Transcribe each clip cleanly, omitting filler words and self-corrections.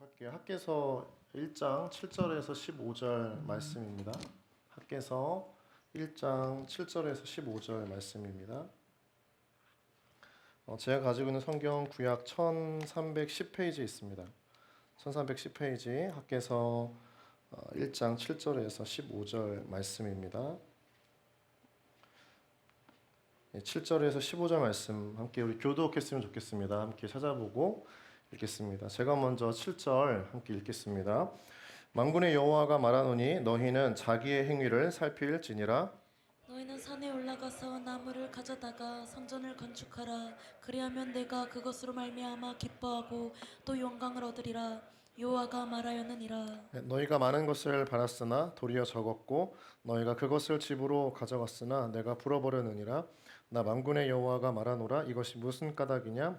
할게요. 학개서 1장 7절에서 15절 말씀입니다. 학개서 1장 7절에서 15절 말씀입니다. 제가 가지고 있는 성경 구약 1310페이지에 있습니다. 1310페이지 학개서 1장 7절에서 15절 말씀입니다. 7절에서 15절 말씀 함께 우리 교독했으면 좋겠습니다. 함께 찾아보고 읽겠습니다. 제가 먼저 7절 함께 읽겠습니다. 만군의 여호와가 말하노니 너희는 자기의 행위를 살필지니라. 너희는 산에 올라가서 나무를 가져다가 성전을 건축하라. 그리하면 내가 그것으로 말미암아 기뻐하고 또 영광을 얻으리라. 여호와가 말하였느니라. 너희가 많은 것을 받았으나 도리어 적었고 너희가 그것을 집으로 가져갔으나 내가 불어버렸느니라. 나 만군의 여호와가 말하노라. 이것이 무슨 까닭이냐?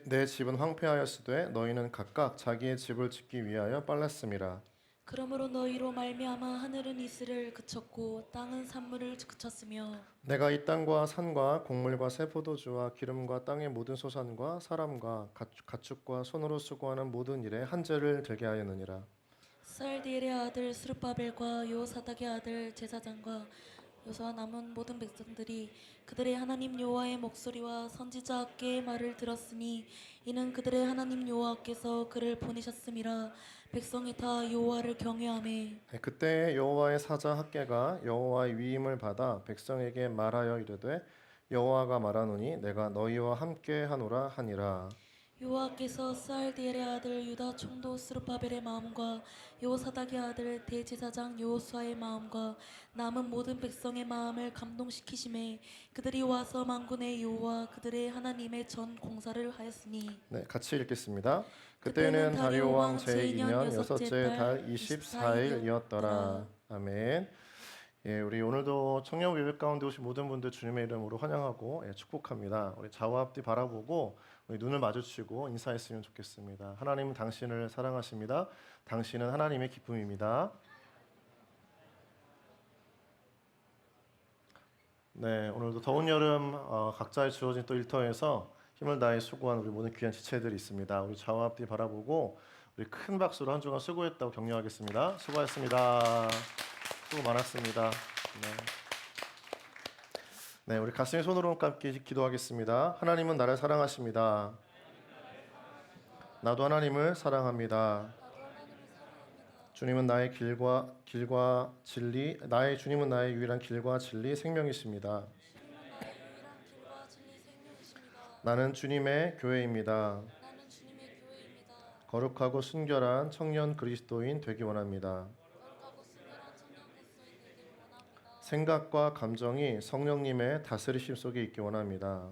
내 집은 황폐하였으되 너희는 각각 자기의 집을 짓기 위하여 빨랐음이라. 그러므로 너희로 말미암아 하늘은 이슬을 그쳤고 땅은 산물을 그쳤으며 내가 이 땅과 산과 곡물과 새 포도주와 기름과 땅의 모든 소산과 사람과 가축과 손으로 수고하는 모든 일에 한죄를 들게 하였느니라. 스알디엘의 아들 스룹바벨과 요사닥의 아들 제사장과 여호수아 남은 모든 백성들이 그들의 하나님 여호와의 목소리와 선지자 학개의 말을 들었으니 이는 그들의 하나님 여호와께서 그를 보내셨음이라. 백성이 다 여호와를 경외하매 그때 여호와의 사자 학개가 여호와의 위임을 받아 백성에게 말하여 이르되 여호와가 말하노니 내가 너희와 함께 하노라 하니라. 여호와께서 스알디엘의 아들 유다 총독 스룹바벨의 마음과 여호사닥의 아들 대제사장 여호수아의 마음과 남은 모든 백성의 마음을 감동시키심에 그들이 와서 만군의 여호와 그들의 하나님의 전 공사를 하였으니. 네, 같이 읽겠습니다. 그때는 다리오 왕 제2년 여섯째 달 24일이었더라. 아멘. 예, 우리 오늘도 청년 예배 가운데 오신 모든 분들 주님의 이름으로 환영하고 축복합니다. 우리 좌우 앞뒤 바라보고 우리 눈을 마주치고 인사했으면 좋겠습니다. 하나님은 당신을 사랑하십니다. 당신은 하나님의 기쁨입니다. 네, 오늘도 더운 여름 각자의 주어진 또 일터에서 힘을 다해 수고한 우리 모든 귀한 지체들이 있습니다. 우리 좌우 앞뒤 바라보고 우리 큰 박수로 한 주간 수고했다고 격려하겠습니다. 수고하셨습니다. 수고 많았습니다. 네, 우리 가슴에 손으로 함께 기도하겠습니다. 하나님은 나를 사랑하십니다. 나도 하나님을 사랑합니다. 주님은 나의 길과 진리, 주님은 나의 유일한 길과 진리, 생명이십니다. 나는 주님의 교회입니다. 거룩하고 순결한 청년 그리스도인 되기 원합니다. 생각과 감정이 성령님의 다스리심 속에 있기 원합니다.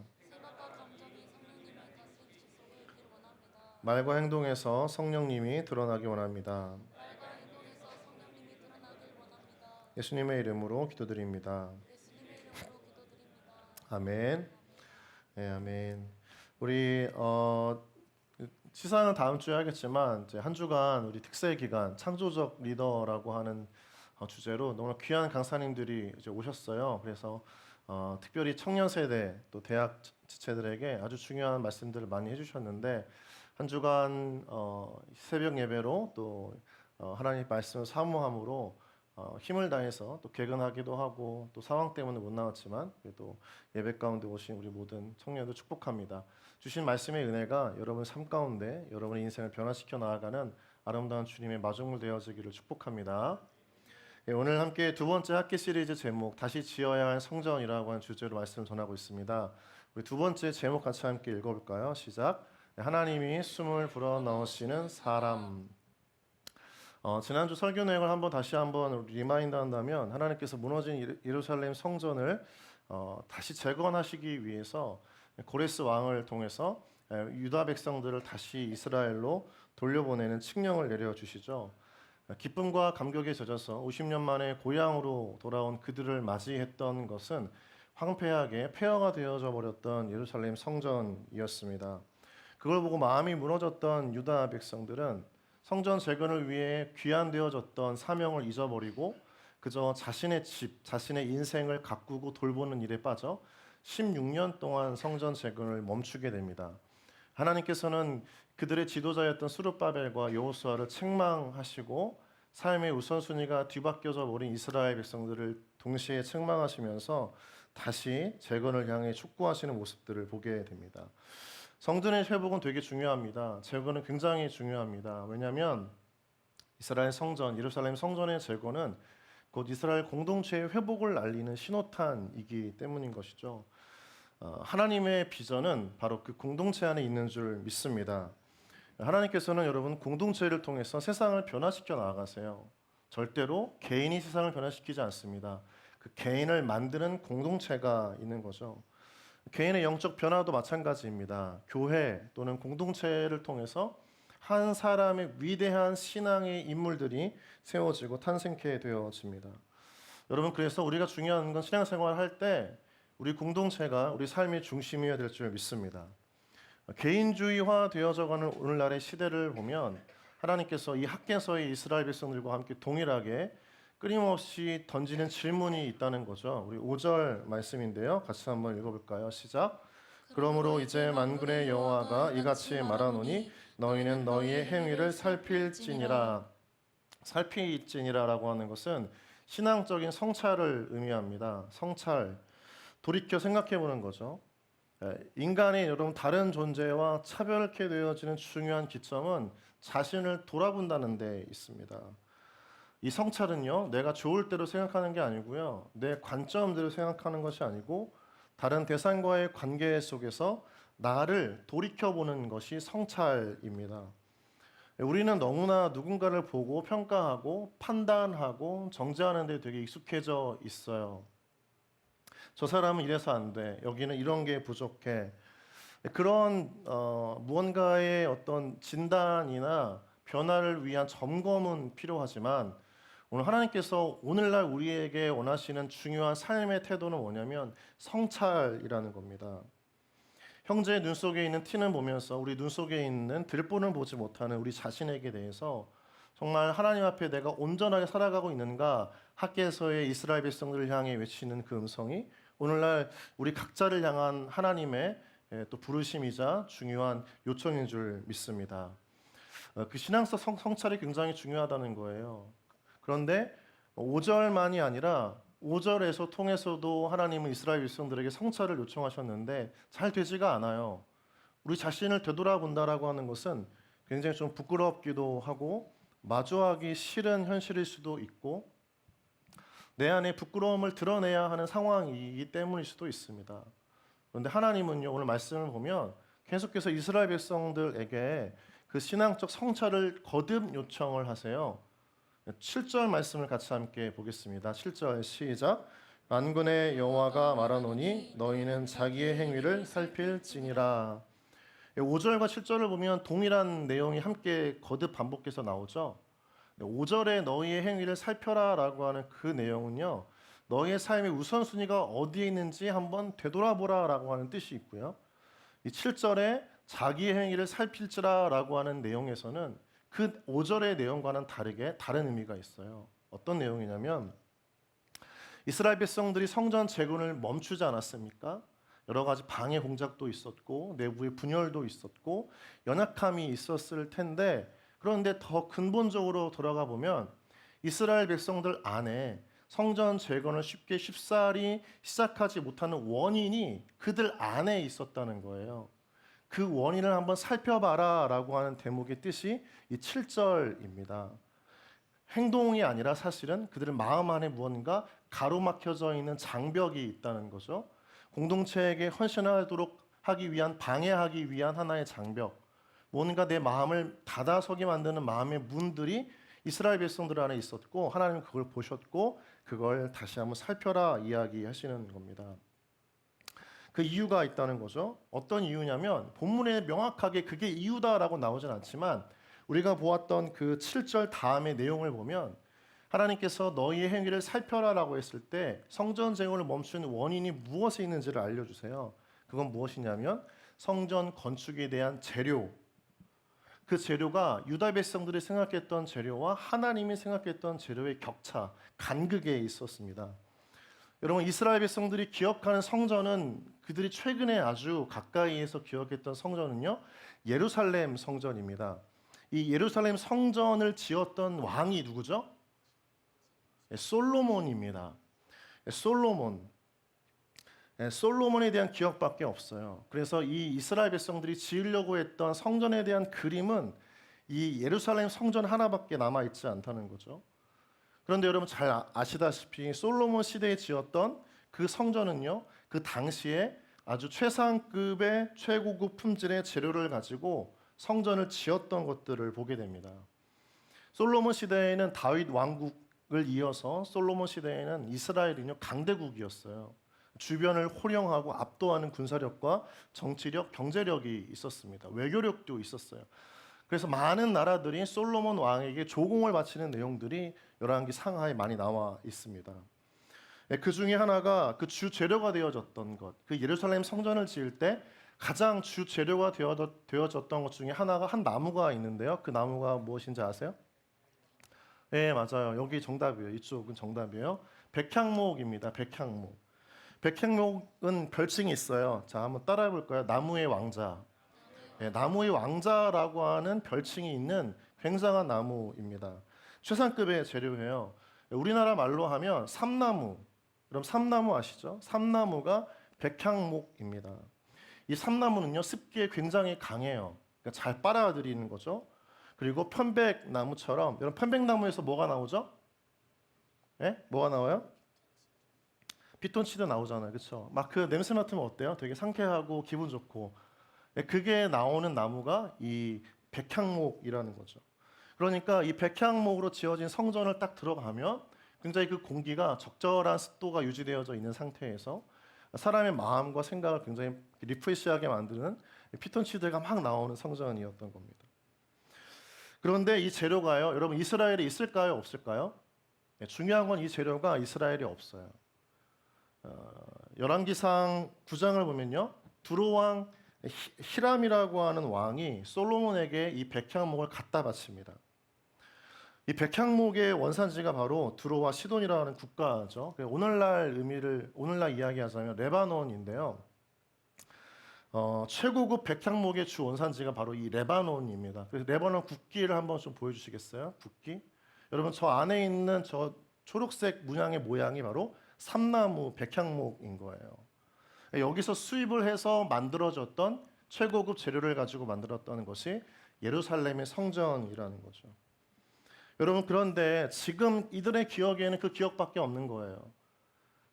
말과 행동에서 성령님이 드러나기 원합니다. 예수님의 이름으로 기도드립니다. 아멘. 네, 아멘. 우리 시사는 다음 주에 하겠지만 이제 한 주간 우리 특세 기간 창조적 리더라고 하는 주제로 너무나 귀한 강사님들이 이제 오셨어요. 그래서 특별히 청년 세대 또 대학 지체들에게 아주 중요한 말씀들을 많이 해주셨는데 한 주간 새벽 예배로 또 하나님 말씀을 사모함으로 힘을 다해서 또 개근하기도 하고 또 상황 때문에 못 나왔지만 그래도 예배 가운데 오신 우리 모든 청년들 축복합니다. 주신 말씀의 은혜가 여러분 삶 가운데 여러분의 인생을 변화시켜 나아가는 아름다운 주님의 마중물 되어지기를 축복합니다. 오늘 함께 두 번째 학기 시리즈 제목 다시 지어야 할 성전이라고 하는 주제로 말씀을 전하고 있습니다. 우리 두 번째 제목 같이 함께 읽어볼까요? 시작. 하나님이 숨을 불어넣으시는 사람. 지난주 설교 내용을 다시 한번 리마인드 한다면 하나님께서 무너진 예루살렘 성전을 다시 재건하시기 위해서 고레스 왕을 통해서 유다 백성들을 다시 이스라엘로 돌려보내는 칙령을 내려주시죠. 기쁨과 감격에 젖어서 50년 만에 고향으로 돌아온 그들을 맞이했던 것은 황폐하게 폐허가 되어져 버렸던 예루살렘 성전이었습니다. 그걸 보고 마음이 무너졌던 유다 백성들은 성전 재건을 위해 귀환되어졌던 사명을 잊어버리고 그저 자신의 집, 자신의 인생을 가꾸고 돌보는 일에 빠져 16년 동안 성전 재건을 멈추게 됩니다. 하나님께서는 그들의 지도자였던 스룹바벨과 여호수아를 책망하시고 삶의 우선순위가 뒤바뀌어져 버린 이스라엘 백성들을 동시에 책망하시면서 다시 재건을 향해 촉구하시는 모습들을 보게 됩니다. 성전의 회복은 되게 중요합니다. 재건은 굉장히 중요합니다. 왜냐하면 이스라엘 성전, 예루살렘 성전의 재건은 곧 이스라엘 공동체의 회복을 알리는 신호탄이기 때문인 것이죠. 하나님의 비전은 바로 그 공동체 안에 있는 줄 믿습니다. 하나님께서는 여러분 공동체를 통해서 세상을 변화시켜 나아가세요. 절대로 개인이 세상을 변화시키지 않습니다. 그 개인을 만드는 공동체가 있는 거죠. 개인의 영적 변화도 마찬가지입니다. 교회 또는 공동체를 통해서 한 사람의 위대한 신앙의 인물들이 세워지고 탄생케 되어집니다. 여러분, 그래서 우리가 중요한 건 신앙생활을 할 때 우리 공동체가 우리 삶의 중심이어야 될 줄 믿습니다. 개인주의화 되어져가는 오늘날의 시대를 보면 하나님께서 이 학개서의 이스라엘 백성들과 함께 동일하게 끊임없이 던지는 질문이 있다는 거죠. 우리 5절 말씀인데요. 같이 한번 읽어볼까요? 시작. 그러므로 이제 만군의 여호와가 이같이 말하노니 너희는 너희의 행위를 살필지니라. 살필지니라라고 하는 것은 신앙적인 성찰을 의미합니다. 성찰, 돌이켜 생각해보는 거죠. 인간이 여러분 다른 존재와 차별케 되어지는 중요한 기점은 자신을 돌아본다는 데 있습니다. 이 성찰은요, 내가 좋을 대로 생각하는 게 아니고요, 내 관점대로 생각하는 것이 아니고 다른 대상과의 관계 속에서 나를 돌이켜보는 것이 성찰입니다. 우리는 너무나 누군가를 보고 평가하고 판단하고 정죄하는 데 되게 익숙해져 있어요. 저 사람은 이래서 안 돼. 여기는 이런 게 부족해. 그런 무언가의 어떤 진단이나 변화를 위한 점검은 필요하지만 오늘 하나님께서 오늘날 우리에게 원하시는 중요한 삶의 태도는 뭐냐면 성찰이라는 겁니다. 형제의 눈 속에 있는 티는 보면서 우리 눈 속에 있는 들보는 보지 못하는 우리 자신에게 대해서 정말 하나님 앞에 내가 온전하게 살아가고 있는가, 학개서의 이스라엘 백성들을 향해 외치는 그 음성이 오늘날 우리 각자를 향한 하나님의 또 부르심이자 중요한 요청인 줄 믿습니다. 그 신앙적 성찰이 굉장히 중요하다는 거예요. 그런데 5절만이 아니라 5절에서 통해서도 하나님은 이스라엘 백성들에게 성찰을 요청하셨는데 잘 되지가 않아요. 우리 자신을 되돌아본다라고 하는 것은 굉장히 좀 부끄럽기도 하고 마주하기 싫은 현실일 수도 있고 내 안에 부끄러움을 드러내야 하는 상황이기 때문일 수도 있습니다. 그런데 하나님은요, 오늘 말씀을 보면 계속해서 이스라엘 백성들에게 그 신앙적 성찰을 거듭 요청을 하세요. 7절 말씀을 같이 함께 보겠습니다. 7절 시작. 만군의 여호와가 말하노니 너희는 자기의 행위를 살필지니라. 5절과 7절을 보면 동일한 내용이 함께 거듭 반복해서 나오죠. 5절에 너희의 행위를 살펴라라고 하는 그 내용은요, 너희의 삶의 우선순위가 어디에 있는지 한번 되돌아보라라고 하는 뜻이 있고요. 이 7절에 자기의 행위를 살필지라라고 하는 내용에서는 그 5절의 내용과는 다르게 다른 의미가 있어요. 어떤 내용이냐면 이스라엘 백성들이 성전 재건을 멈추지 않았습니까? 여러 가지 방해 공작도 있었고 내부의 분열도 있었고 연약함이 있었을 텐데, 그런데 더 근본적으로 돌아가 보면 이스라엘 백성들 안에 성전 재건을 쉽사리 시작하지 못하는 원인이 그들 안에 있었다는 거예요. 그 원인을 한번 살펴봐라 라고 하는 대목의 뜻이 이 7절입니다. 행동이 아니라 사실은 그들의 마음 안에 무언가 가로막혀져 있는 장벽이 있다는 거죠. 공동체에게 헌신하도록 하기 위한, 방해하기 위한 하나의 장벽, 뭔가 내 마음을 닫아서게 만드는 마음의 문들이 이스라엘 백성들 안에 있었고 하나님은 그걸 보셨고 그걸 다시 한번 살펴라 이야기하시는 겁니다. 그 이유가 있다는 거죠. 어떤 이유냐면 본문에 명확하게 그게 이유다라고 나오진 않지만 우리가 보았던 그 7절 다음의 내용을 보면 하나님께서 너희의 행위를 살펴라라고 했을 때 성전 재건을 멈추는 원인이 무엇에 있는지를 알려주세요. 그건 무엇이냐면 성전 건축에 대한 재료, 그 재료가 유다 백성들이 생각했던 재료와 하나님이 생각했던 재료의 격차, 간극에 있었습니다. 여러분, 이스라엘 백성들이 기억하는 성전은 그들이 최근에 아주 가까이에서 기억했던 성전은요, 예루살렘 성전입니다. 이 예루살렘 성전을 지었던 왕이 누구죠? 솔로몬입니다. 솔로몬. 솔로몬에 대한 기억밖에 없어요. 그래서 이 이스라엘 백성들이 지으려고 했던 성전에 대한 그림은 이 예루살렘 성전 하나밖에 남아 있지 않다는 거죠. 그런데 여러분 잘 아시다시피 솔로몬 시대에 지었던 그 성전은요, 그 당시에 아주 최상급의 최고급 품질의 재료를 가지고 성전을 지었던 것들을 보게 됩니다. 솔로몬 시대에는 다윗 왕국을 이어서 솔로몬 시대에는 이스라엘은요, 강대국이었어요. 주변을 호령하고 압도하는 군사력과 정치력, 경제력이 있었습니다. 외교력도 있었어요. 그래서 많은 나라들이 솔로몬 왕에게 조공을 바치는 내용들이 열왕기 상하에 많이 나와 있습니다. 그 중에 하나가 그 주 재료가 되어졌던 것, 그 예루살렘 성전을 지을 때 가장 주 재료가 되어졌던 것 중에 하나가 한 나무가 있는데요. 그 나무가 무엇인지 아세요? 네, 맞아요. 여기 정답이에요. 이쪽은 정답이에요. 백향목입니다. 백향목. 백향목은 별칭이 있어요. 자, 한번 따라해 볼까요? 나무의 왕자. 네, 나무의 왕자라고 하는 별칭이 있는 굉장한 나무입니다. 최상급의 재료예요. 우리나라 말로 하면 삼나무. 그럼 삼나무 아시죠? 삼나무가 백향목입니다. 이 삼나무는요, 습기에 굉장히 강해요. 그러니까 잘 빨아들이는 거죠. 그리고 편백나무처럼, 여러분 편백나무에서 뭐가 나오죠? 예? 뭐가 나와요? 피톤치드 나오잖아요. 그렇죠? 막 그 냄새 맡으면 어때요? 되게 상쾌하고 기분 좋고. 그게 나오는 나무가 이 백향목이라는 거죠. 그러니까 이 백향목으로 지어진 성전을 딱 들어가면 굉장히 그 공기가 적절한 습도가 유지되어져 있는 상태에서 사람의 마음과 생각을 굉장히 리프레시하게 만드는 피톤치드가 막 나오는 성전이었던 겁니다. 그런데 이 재료가요, 여러분 이스라엘에 있을까요, 없을까요? 중요한 건 이 재료가 이스라엘에 없어요. 열왕기상 9장을 보면요, 두로왕 히람이라고 하는 왕이 솔로몬에게 이 백향목을 갖다 바칩니다. 이 백향목의 원산지가 바로 두로와 시돈이라는 국가죠. 오늘날 이야기하자면 레바논인데요. 최고급 백향목의 주 원산지가 바로 이 레바논입니다. 그래서 레바논 국기를 한번 좀 보여주시겠어요? 국기. 여러분 저 안에 있는 저 초록색 문양의 모양이 바로 삼나무 백향목인 거예요. 여기서 수입을 해서 만들어졌던 최고급 재료를 가지고 만들었다는 것이 예루살렘의 성전이라는 거죠. 여러분 그런데 지금 이들의 기억에는 그 기억밖에 없는 거예요.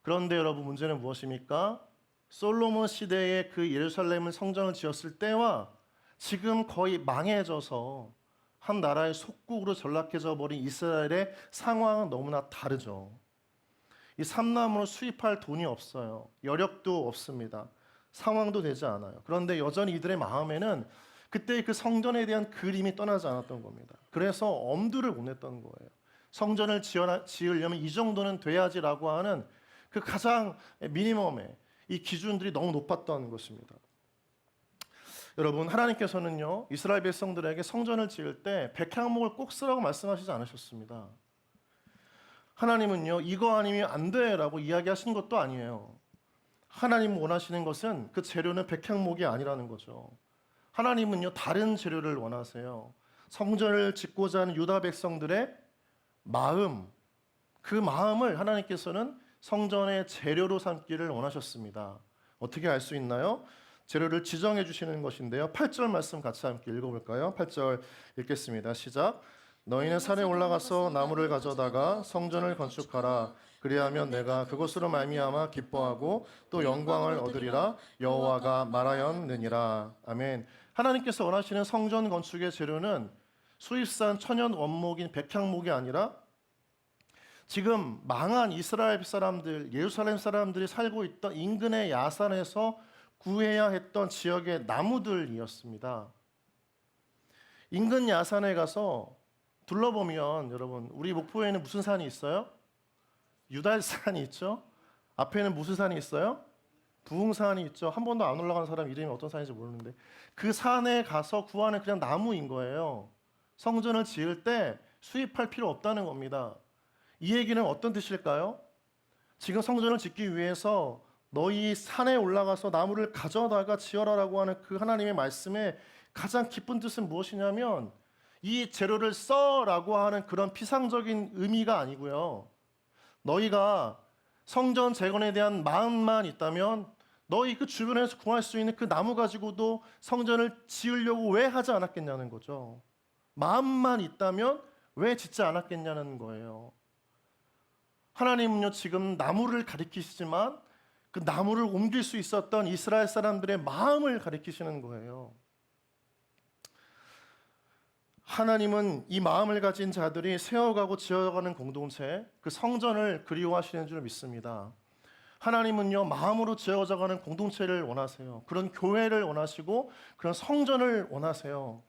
그런데 여러분 문제는 무엇입니까? 솔로몬 시대에 그 예루살렘을 성전을 지었을 때와 지금 거의 망해져서 한 나라의 속국으로 전락해져 버린 이스라엘의 상황은 너무나 다르죠. 이 삼나무를 수입할 돈이 없어요. 여력도 없습니다. 상황도 되지 않아요. 그런데 여전히 이들의 마음에는 그때 그 성전에 대한 그림이 떠나지 않았던 겁니다. 그래서 엄두를 못 냈던 거예요. 성전을 지으려면 이 정도는 돼야지라고 하는 그 가장 미니멈의 이 기준들이 너무 높았던 것입니다. 여러분 하나님께서는요, 이스라엘 백성들에게 성전을 지을 때 백향목을 꼭 쓰라고 말씀하시지 않으셨습니다. 하나님은요, 이거 아니면 안 돼라고 이야기하시는 것도 아니에요. 하나님 원하시는 것은 그 재료는 백향목이 아니라는 거죠. 하나님은요, 다른 재료를 원하세요. 성전을 짓고자 하는 유다 백성들의 마음, 그 마음을 하나님께서는 성전의 재료로 삼기를 원하셨습니다. 어떻게 알 수 있나요? 재료를 지정해 주시는 것인데요. 8절 말씀 같이 함께 읽어볼까요? 8절 읽겠습니다. 시작. 너희는 산에 올라가서 나무를 가져다가 성전을 건축하라. 그리하면 내가 그것으로 말미암아 기뻐하고 또 영광을 얻으리라. 여호와가 말하였느니라. 아멘. 하나님께서 원하시는 성전 건축의 재료는 수입산 천연 원목인 백향목이 아니라 지금 망한 이스라엘 사람들, 예루살렘 사람들이 살고 있던 인근의 야산에서 구해야 했던 지역의 나무들이었습니다. 인근 야산에 가서 둘러보면 여러분 우리 목포에는 무슨 산이 있어요? 유달산이 있죠. 앞에는 무슨 산이 있어요? 부흥산이 있죠. 한 번도 안 올라간 사람 이름이 어떤 산인지 모르는데 그 산에 가서 구하는 그냥 나무인 거예요. 성전을 지을 때 수입할 필요 없다는 겁니다. 이 얘기는 어떤 뜻일까요? 지금 성전을 짓기 위해서 너희 산에 올라가서 나무를 가져다가 지어라라고 하는 그 하나님의 말씀의 가장 깊은 뜻은 무엇이냐면 이 재료를 써라고 하는 그런 피상적인 의미가 아니고요. 너희가 성전 재건에 대한 마음만 있다면 너희 그 주변에서 구할 수 있는 그 나무 가지고도 성전을 지으려고 왜 하지 않았겠냐는 거죠. 마음만 있다면 왜 짓지 않았겠냐는 거예요. 하나님은요 지금 나무를 가리키시지만 그 나무를 옮길 수 있었던 이스라엘 사람들의 마음을 가리키시는 거예요. 하나님은 이 마음을 가진 자들이 세워가고 지어가는 공동체, 그 성전을 그리워하시는 줄 믿습니다. 하나님은요 마음으로 지어져가는 공동체를 원하세요. 그런 교회를 원하시고 그런 성전을 원하세요.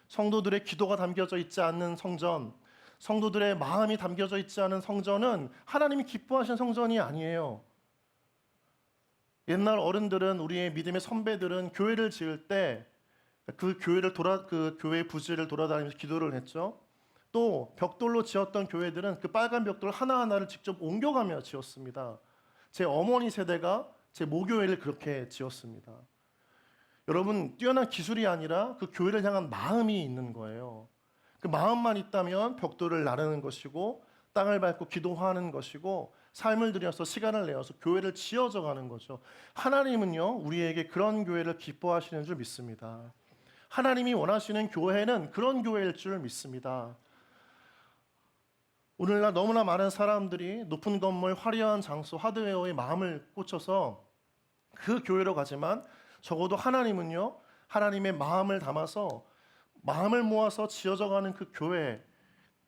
성도들의 기도가 담겨져 있지 않는 성전, 성도들의 마음이 담겨져 있지 않은 성전은 하나님이 기뻐하시는 성전이 아니에요. 옛날 어른들은, 우리의 믿음의 선배들은 교회를 지을 때 그 교회 부지를 돌아다니면서 기도를 했죠. 또 벽돌로 지었던 교회들은 그 빨간 벽돌 하나하나를 직접 옮겨가며 지었습니다. 제 어머니 세대가 제 모교회를 그렇게 지었습니다. 여러분, 뛰어난 기술이 아니라 그 교회를 향한 마음이 있는 거예요. 그 마음만 있다면 벽돌을 나르는 것이고 땅을 밟고 기도하는 것이고 삶을 들여서 시간을 내어서 교회를 지어져 가는 거죠. 하나님은요 우리에게 그런 교회를 기뻐하시는 줄 믿습니다. 하나님이 원하시는 교회는 그런 교회일 줄 믿습니다. 오늘날 너무나 많은 사람들이 높은 건물, 화려한 장소, 하드웨어에 마음을 꽂혀서 그 교회로 가지만 적어도 하나님은요 하나님의 마음을 담아서 마음을 모아서 지어져가는 그 교회,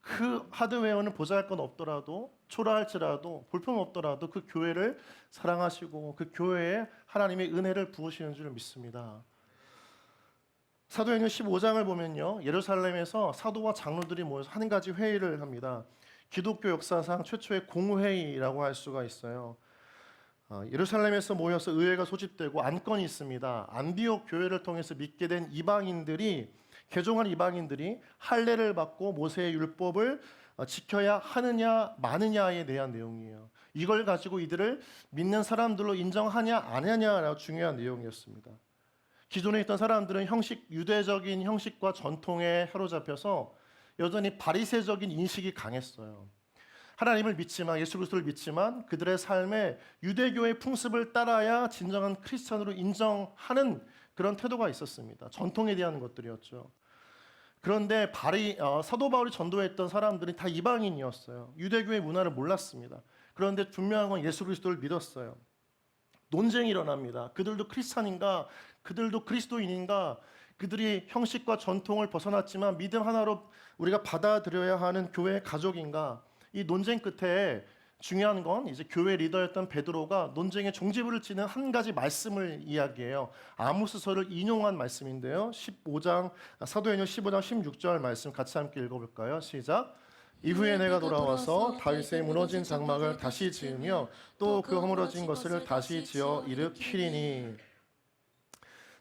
그 하드웨어는 보잘것 없더라도 초라할지라도 볼품없더라도 그 교회를 사랑하시고 그 교회에 하나님의 은혜를 부으시는 줄 믿습니다. 사도행전 15장을 보면요 예루살렘에서 사도와 장로들이 모여서 한 가지 회의를 합니다. 기독교 역사상 최초의 공회의라고 할 수가 있어요. 예루살렘에서 모여서 의회가 소집되고 안건이 있습니다. 안디옥 교회를 통해서 믿게 된 이방인들이, 개종한 이방인들이 할례를 받고 모세의 율법을 지켜야 하느냐 마느냐에 대한 내용이에요. 이걸 가지고 이들을 믿는 사람들로 인정하냐 안 하냐가 중요한 내용이었습니다. 기존에 있던 사람들은 유대적인 형식과 전통에 사로잡혀서 여전히 바리새적인 인식이 강했어요. 하나님을 믿지만, 예수 그리스도를 믿지만 그들의 삶에 유대교의 풍습을 따라야 진정한 크리스천으로 인정하는 그런 태도가 있었습니다. 전통에 대한 것들이었죠. 그런데 사도 바울이 전도했던 사람들이 다 이방인이었어요. 유대교의 문화를 몰랐습니다. 그런데 분명한 건 예수 그리스도를 믿었어요. 논쟁이 일어납니다. 그들도 크리스찬인가? 그들도 그리스도인인가? 그들이 형식과 전통을 벗어났지만 믿음 하나로 우리가 받아들여야 하는 교회의 가족인가? 이 논쟁 끝에 중요한 건 이제 교회 리더였던 베드로가 논쟁의 종지부를 치는 한 가지 말씀을 이야기해요. 아모스서를 인용한 말씀인데요. 사도행전 15장 16절 말씀 같이 함께 읽어볼까요? 시작. 이후에 내가 돌아와서 다윗의 무너진 장막을 다시 지으며 또 그 허물어진 것을 다시 지어 일으키리니.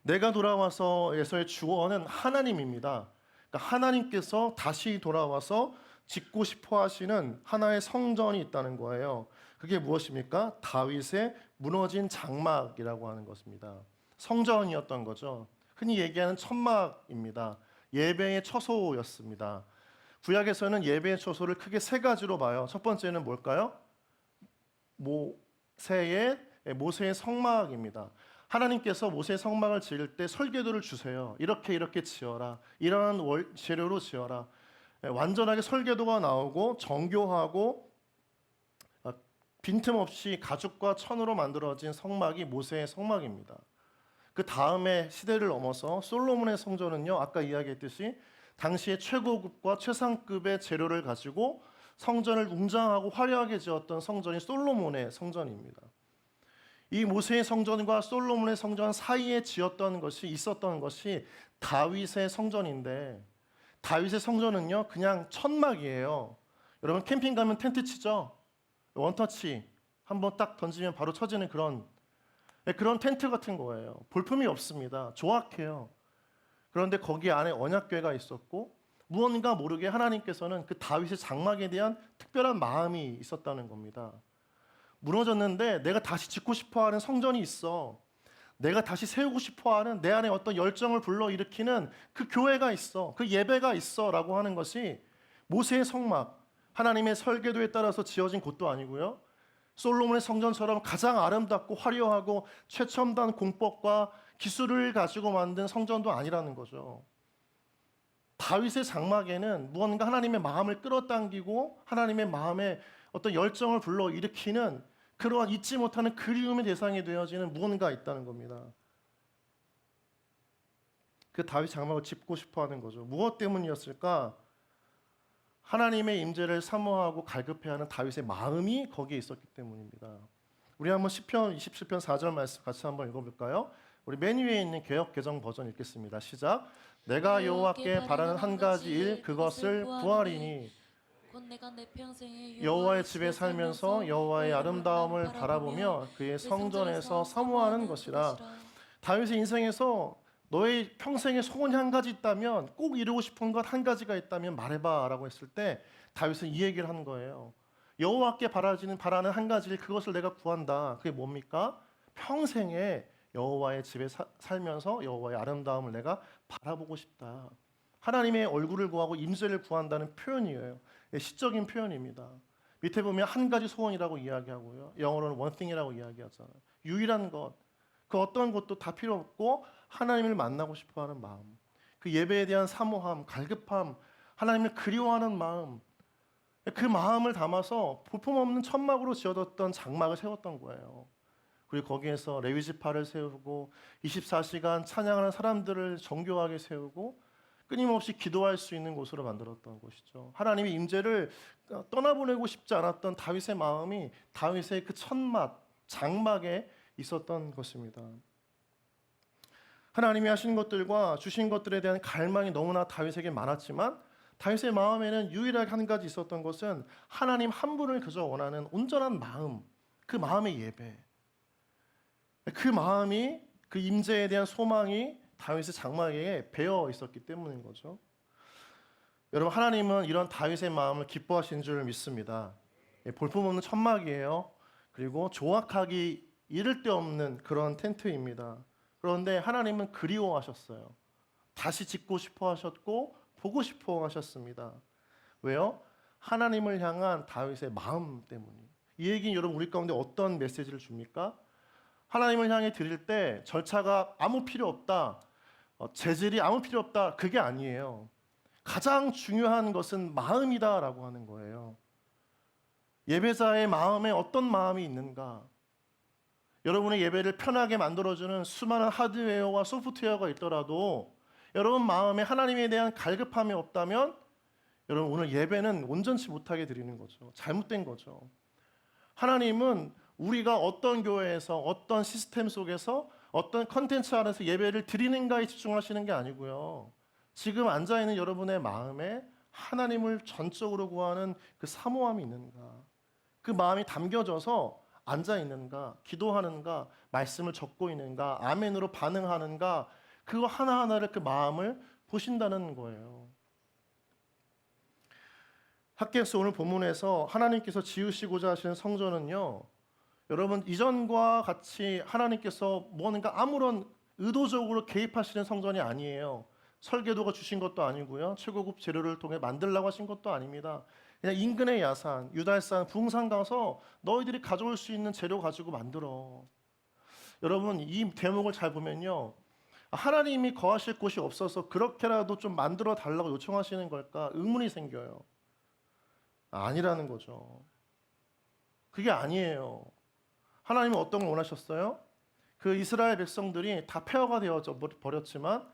내가 돌아와서에서의 주어는 하나님입니다. 그러니까 하나님께서 다시 돌아와서 짓고 싶어 하시는 하나의 성전이 있다는 거예요. 그게 무엇입니까? 다윗의 무너진 장막이라고 하는 것입니다. 성전이었던 거죠. 흔히 얘기하는 천막입니다. 예배의 처소였습니다. 구약에서는 예배의 처소를 크게 세 가지로 봐요. 첫 번째는 뭘까요? 모세의 성막입니다. 하나님께서 모세의 성막을 지을 때 설계도를 주세요. 이렇게 지어라. 이러한 재료로 지어라. 완전하게 설계도가 나오고 정교하고 빈틈없이 가죽과 천으로 만들어진 성막이 모세의 성막입니다. 그 다음에 시대를 넘어서 솔로몬의 성전은요, 아까 이야기했듯이 당시의 최고급과 최상급의 재료를 가지고 성전을 웅장하고 화려하게 지었던 성전이 솔로몬의 성전입니다. 이 모세의 성전과 솔로몬의 성전 사이에 있었던 것이 다윗의 성전인데, 다윗의 성전은요 그냥 천막이에요. 여러분 캠핑 가면 텐트 치죠? 원터치 한번 딱 던지면 바로 쳐지는 그런 텐트 같은 거예요. 볼품이 없습니다. 조악해요. 그런데 거기 안에 언약궤가 있었고 무언가 모르게 하나님께서는 그 다윗의 장막에 대한 특별한 마음이 있었다는 겁니다. 무너졌는데 내가 다시 짓고 싶어하는 성전이 있어. 내가 다시 세우고 싶어하는 내 안에 어떤 열정을 불러일으키는 그 교회가 있어. 그 예배가 있어라고 하는 것이 모세의 성막, 하나님의 설계도에 따라서 지어진 곳도 아니고요. 솔로몬의 성전처럼 가장 아름답고 화려하고 최첨단 공법과 기술을 가지고 만든 성전도 아니라는 거죠. 다윗의 장막에는 무언가 하나님의 마음을 끌어당기고 하나님의 마음에 어떤 열정을 불러일으키는 그러한 잊지 못하는 그리움의 대상이 되어지는 무언가 있다는 겁니다. 그 다윗 장막을 짓고 싶어하는 거죠. 무엇 때문이었을까? 하나님의 임재를 사모하고 갈급해하는 다윗의 마음이 거기에 있었기 때문입니다. 우리 한번 시편 27편 4절 말씀 같이 한번 읽어볼까요? 우리 맨 위에 있는 개역 개정 버전 읽겠습니다. 시작. 내가 여호와께 바라는 한 가지 일 그것을 구하리니 곧 내가 내 평생에 여호와의 집에 살면서 여호와의 아름다움을 바라보며 그의 성전에서 사모하는 것이라. 다윗의 인생에서 너의 평생에 소원이 한 가지 있다면, 꼭 이루고 싶은 것 한 가지가 있다면 말해봐 라고 했을 때 다윗은 이 얘기를 한 거예요. 여호와께 바라는 한 가지 일 그것을 내가 구한다. 그게 뭡니까? 평생에 여호와의 집에 살면서 여호와의 아름다움을 내가 바라보고 싶다. 하나님의 얼굴을 구하고 임재를 구한다는 표현이에요. 시적인 표현입니다. 밑에 보면 한 가지 소원이라고 이야기하고요. 영어로는 one thing이라고 이야기하잖아요. 유일한 것, 그 어떤 것도 다 필요 없고 하나님을 만나고 싶어하는 마음, 그 예배에 대한 사모함, 갈급함, 하나님을 그리워하는 마음, 그 마음을 담아서 볼품없는 천막으로 지어뒀던 장막을 세웠던 거예요. 그리고 거기에서 레위 지파를 세우고 24시간 찬양하는 사람들을 정교하게 세우고 끊임없이 기도할 수 있는 곳으로 만들었던 것이죠. 하나님의 임재를 떠나보내고 싶지 않았던 다윗의 마음이 다윗의 그 천막, 장막에 있었던 것입니다. 하나님이 하신 것들과 주신 것들에 대한 갈망이 너무나 다윗에게 많았지만 다윗의 마음에는 유일하게 한 가지 있었던 것은 하나님 한 분을 그저 원하는 온전한 마음, 그 마음의 예배. 그 마음이, 그 임재에 대한 소망이 다윗의 장막에 배어 있었기 때문인 거죠. 여러분, 하나님은 이런 다윗의 마음을 기뻐하신 줄 믿습니다. 볼품없는 천막이에요. 그리고 조악하기 이를 데 없는 그런 텐트입니다. 그런데 하나님은 그리워하셨어요. 다시 짓고 싶어 하셨고 보고 싶어 하셨습니다. 왜요? 하나님을 향한 다윗의 마음 때문이에요. 이 얘기는 여러분 우리 가운데 어떤 메시지를 줍니까? 하나님을 향해 드릴 때 절차가 아무 필요 없다, 재질이 아무 필요 없다, 그게 아니에요. 가장 중요한 것은 마음이다라고 하는 거예요. 예배자의 마음에 어떤 마음이 있는가? 여러분의 예배를 편하게 만들어주는 수많은 하드웨어와 소프트웨어가 있더라도 여러분 마음에 하나님에 대한 갈급함이 없다면 여러분 오늘 예배는 온전치 못하게 드리는 거죠. 잘못된 거죠. 하나님은 우리가 어떤 교회에서 어떤 시스템 속에서 어떤 컨텐츠 안에서 예배를 드리는가에 집중하시는 게 아니고요. 지금 앉아있는 여러분의 마음에 하나님을 전적으로 구하는 그 사모함이 있는가, 그 마음이 담겨져서 앉아있는가, 기도하는가, 말씀을 적고 있는가, 아멘으로 반응하는가, 그거 하나하나를 그 마음을 보신다는 거예요. 학교에서 오늘 본문에서 하나님께서 지으시고자 하시는 성전은요, 여러분 이전과 같이 하나님께서 뭔가 아무런 의도적으로 개입하시는 성전이 아니에요. 설계도가 주신 것도 아니고요, 최고급 재료를 통해 만들라고 하신 것도 아닙니다. 그냥 인근의 야산, 유달산, 부흥산 가서 너희들이 가져올 수 있는 재료 가지고 만들어. 여러분 이 대목을 잘 보면요, 하나님이 거하실 곳이 없어서 그렇게라도 좀 만들어 달라고 요청하시는 걸까 의문이 생겨요. 아니라는 거죠. 그게 아니에요. 하나님은 어떤 걸 원하셨어요? 그 이스라엘 백성들이 다 폐허가 되어져 버렸지만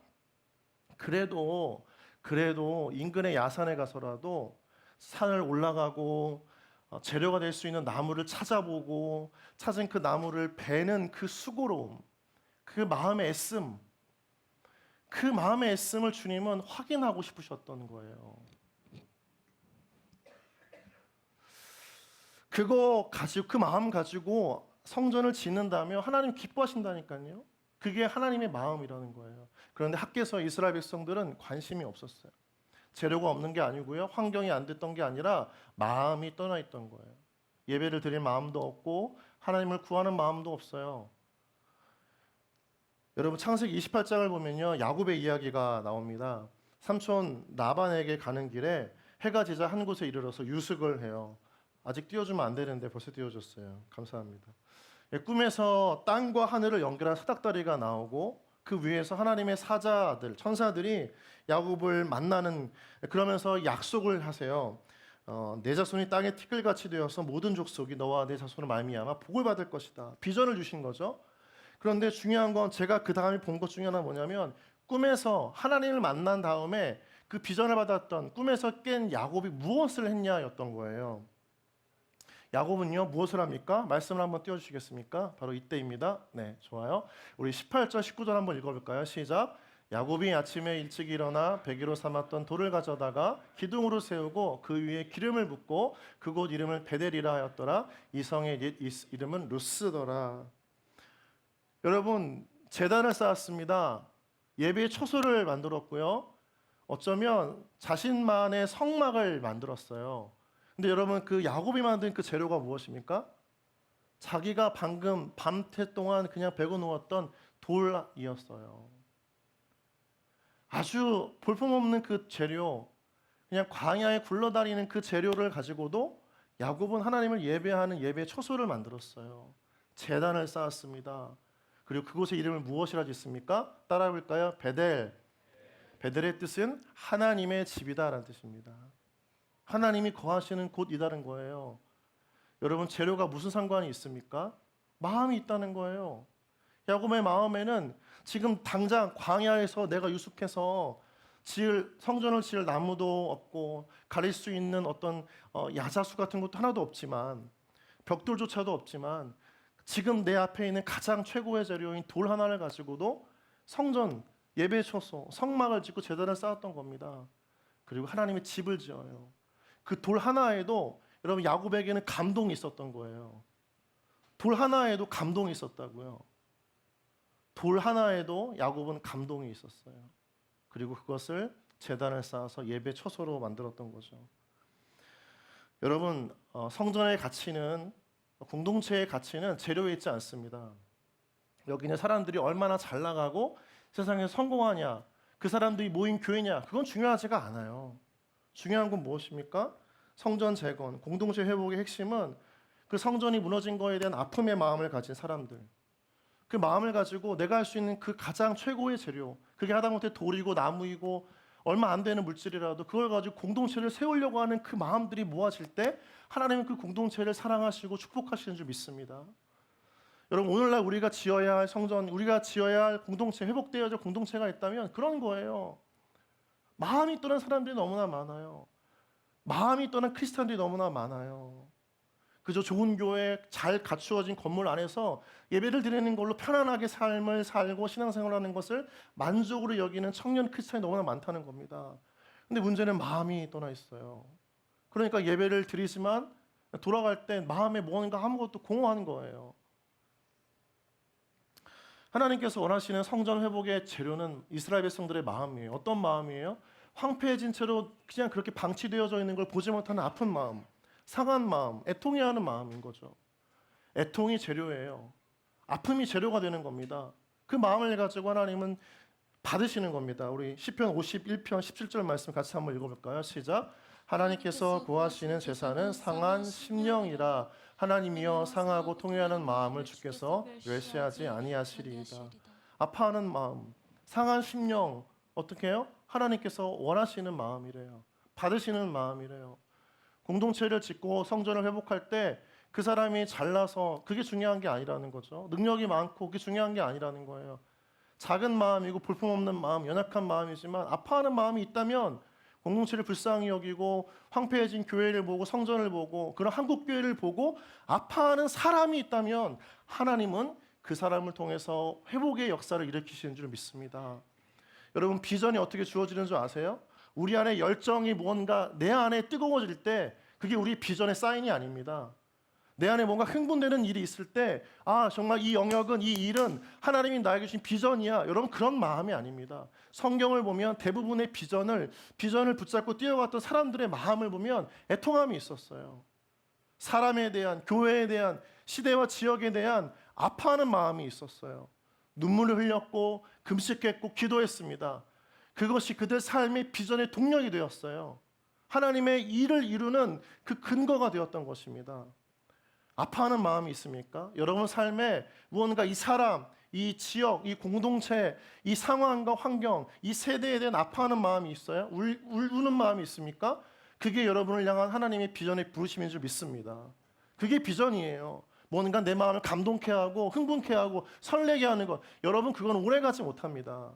그래도 인근의 야산에 가서라도 산을 올라가고 재료가 될 수 있는 나무를 찾아보고 찾은 그 나무를 베는 그 수고로움, 그 마음의 애씀, 그 마음의 애씀을 주님은 확인하고 싶으셨던 거예요. 그거 가지고, 그 마음 가지고 성전을 짓는다면 하나님 기뻐하신다니까요. 그게 하나님의 마음이라는 거예요. 그런데 학교에서 이스라엘 백성들은 관심이 없었어요. 재료가 없는 게 아니고요, 환경이 안 됐던 게 아니라 마음이 떠나 있던 거예요. 예배를 드릴 마음도 없고 하나님을 구하는 마음도 없어요. 여러분 창세기 28장을 보면요, 야곱의 이야기가 나옵니다. 삼촌 라반에게 가는 길에 해가 지자 한 곳에 이르러서 유숙을 해요. 아직 띄워주면 안 되는데 벌써 띄워줬어요. 감사합니다. 꿈에서 땅과 하늘을 연결한 사닥다리가 나오고 그 위에서 하나님의 사자들, 천사들이 야곱을 만나는, 그러면서 약속을 하세요. 내 자손이 땅에 티끌같이 되어서 모든 족속이 너와 내 자손을 말미암아 복을 받을 것이다. 비전을 주신 거죠. 그런데 중요한 건 제가 그 다음에 본 것 중에 하나 뭐냐면, 꿈에서 하나님을 만난 다음에 그 비전을 받았던 꿈에서 깬 야곱이 무엇을 했냐였던 거예요. 야곱은요 무엇을 합니까? 말씀을 한번 띄워주시겠습니까? 바로 이때입니다. 네, 좋아요. 우리 18절 19절 한번 읽어볼까요? 시작. 야곱이 아침에 일찍 일어나 배기로 삼았던 돌을 가져다가 기둥으로 세우고 그 위에 기름을 붓고 그곳 이름을 베델이라 하였더라. 이 성의 옛 이름은 루스더라. 여러분, 제단을 쌓았습니다. 예배의 초소를 만들었고요. 어쩌면 자신만의 성막을 만들었어요. 근데 여러분, 그 야곱이 만든 그 재료가 무엇입니까? 자기가 방금 밤새 동안 그냥 베고 누웠던 돌이었어요. 아주 볼품없는 그 재료, 그냥 광야에 굴러다니는 그 재료를 가지고도 야곱은 하나님을 예배하는 예배의 초소를 만들었어요. 제단을 쌓았습니다. 그리고 그곳의 이름을 무엇이라 짓습니까? 따라해 볼까요? 베델. 베델의 뜻은 하나님의 집이다라는 뜻입니다. 하나님이 거하시는 곳이다는 거예요. 여러분, 재료가 무슨 상관이 있습니까? 마음이 있다는 거예요. 야곱의 마음에는 지금 당장 광야에서 내가 유숙해서 성전을 지을 나무도 없고 가릴 수 있는 어떤 야자수 같은 것도 하나도 없지만, 벽돌조차도 없지만, 지금 내 앞에 있는 가장 최고의 재료인 돌 하나를 가지고도 성전, 예배 초소, 성막을 짓고 제단을 쌓았던 겁니다. 그리고 하나님의 집을 지어요. 그 돌 하나에도 여러분, 야곱에게는 감동이 있었던 거예요. 돌 하나에도 감동이 있었다고요. 돌 하나에도 야곱은 감동이 있었어요. 그리고 그것을 제단을 쌓아서 예배 초소로 만들었던 거죠. 여러분, 성전의 가치는, 공동체의 가치는 재료에 있지 않습니다. 여기 있는 사람들이 얼마나 잘 나가고 세상에 성공하냐, 그 사람들이 모인 교회냐, 그건 중요하지가 않아요. 중요한 건 무엇입니까? 성전 재건, 공동체 회복의 핵심은 그 성전이 무너진 거에 대한 아픔의 마음을 가진 사람들, 그 마음을 가지고 내가 할 수 있는 그 가장 최고의 재료, 그게 하다못해 돌이고 나무이고 얼마 안 되는 물질이라도 그걸 가지고 공동체를 세우려고 하는 그 마음들이 모아질 때 하나님은 그 공동체를 사랑하시고 축복하시는 줄 믿습니다. 여러분, 오늘날 우리가 지어야 할 성전, 우리가 지어야 할 공동체, 회복되어야 할 공동체가 있다면 그런 거예요. 마음이 떠난 사람들이 너무나 많아요. 마음이 떠난 크리스찬들이 너무나 많아요. 그저 좋은 교회, 잘 갖추어진 건물 안에서 예배를 드리는 걸로 편안하게 삶을 살고 신앙생활을 하는 것을 만족으로 여기는 청년 크리스찬이 너무나 많다는 겁니다. 근데 문제는 마음이 떠나 있어요. 그러니까 예배를 드리지만 돌아갈 때 마음에 뭔가 아무것도 공허한 거예요. 하나님께서 원하시는 성전 회복의 재료는 이스라엘 백성들의 마음이에요. 어떤 마음이에요? 황폐해진 채로 그냥 그렇게 방치되어져 있는 걸 보지 못하는 아픈 마음, 상한 마음, 애통해하는 마음인 거죠. 애통이 재료예요. 아픔이 재료가 되는 겁니다. 그 마음을 가지고 하나님은 받으시는 겁니다. 우리 시편 51편 17절 말씀 같이 한번 읽어볼까요? 시작. 하나님께서 구하시는 제사는 상한 심령이라. 하나님이여 상하고 통회하는 마음을 주께서 멸시하지 아니하시리이다. 아파하는 마음, 상한 심령, 어떻게 해요? 하나님께서 원하시는 마음이래요. 받으시는 마음이래요. 공동체를 짓고 성전을 회복할 때 그 사람이 잘나서 그게 중요한 게 아니라는 거죠. 능력이 많고 그게 중요한 게 아니라는 거예요. 작은 마음이고 볼품없는 마음, 연약한 마음이지만 아파하는 마음이 있다면 공동체를 불쌍히 여기고 황폐해진 교회를 보고 성전을 보고 그런 한국 교회를 보고 아파하는 사람이 있다면 하나님은 그 사람을 통해서 회복의 역사를 일으키시는 줄 믿습니다. 여러분, 비전이 어떻게 주어지는 줄 아세요? 우리 안에 열정이 뭔가 내 안에 뜨거워질 때 그게 우리 비전의 사인이 아닙니다. 내 안에 뭔가 흥분되는 일이 있을 때 정말 이 영역은, 이 일은 하나님이 나에게 주신 비전이야. 여러분, 그런 마음이 아닙니다. 성경을 보면 대부분의 비전을 붙잡고 뛰어갔던 사람들의 마음을 보면 애통함이 있었어요. 사람에 대한, 교회에 대한, 시대와 지역에 대한 아파하는 마음이 있었어요. 눈물을 흘렸고 금식했고 기도했습니다. 그것이 그들 삶의 비전의 동력이 되었어요. 하나님의 일을 이루는 그 근거가 되었던 것입니다. 아파하는 마음이 있습니까? 여러분 삶에 무언가 이 사람, 이 지역, 이 공동체, 이 상황과 환경, 이 세대에 대한 아파하는 마음이 있어요? 우는 마음이 있습니까? 그게 여러분을 향한 하나님의 비전의 부르심인 줄 믿습니다. 그게 비전이에요. 뭔가 내 마음을 감동케 하고 흥분케 하고 설레게 하는 것. 여러분 그건 오래가지 못합니다.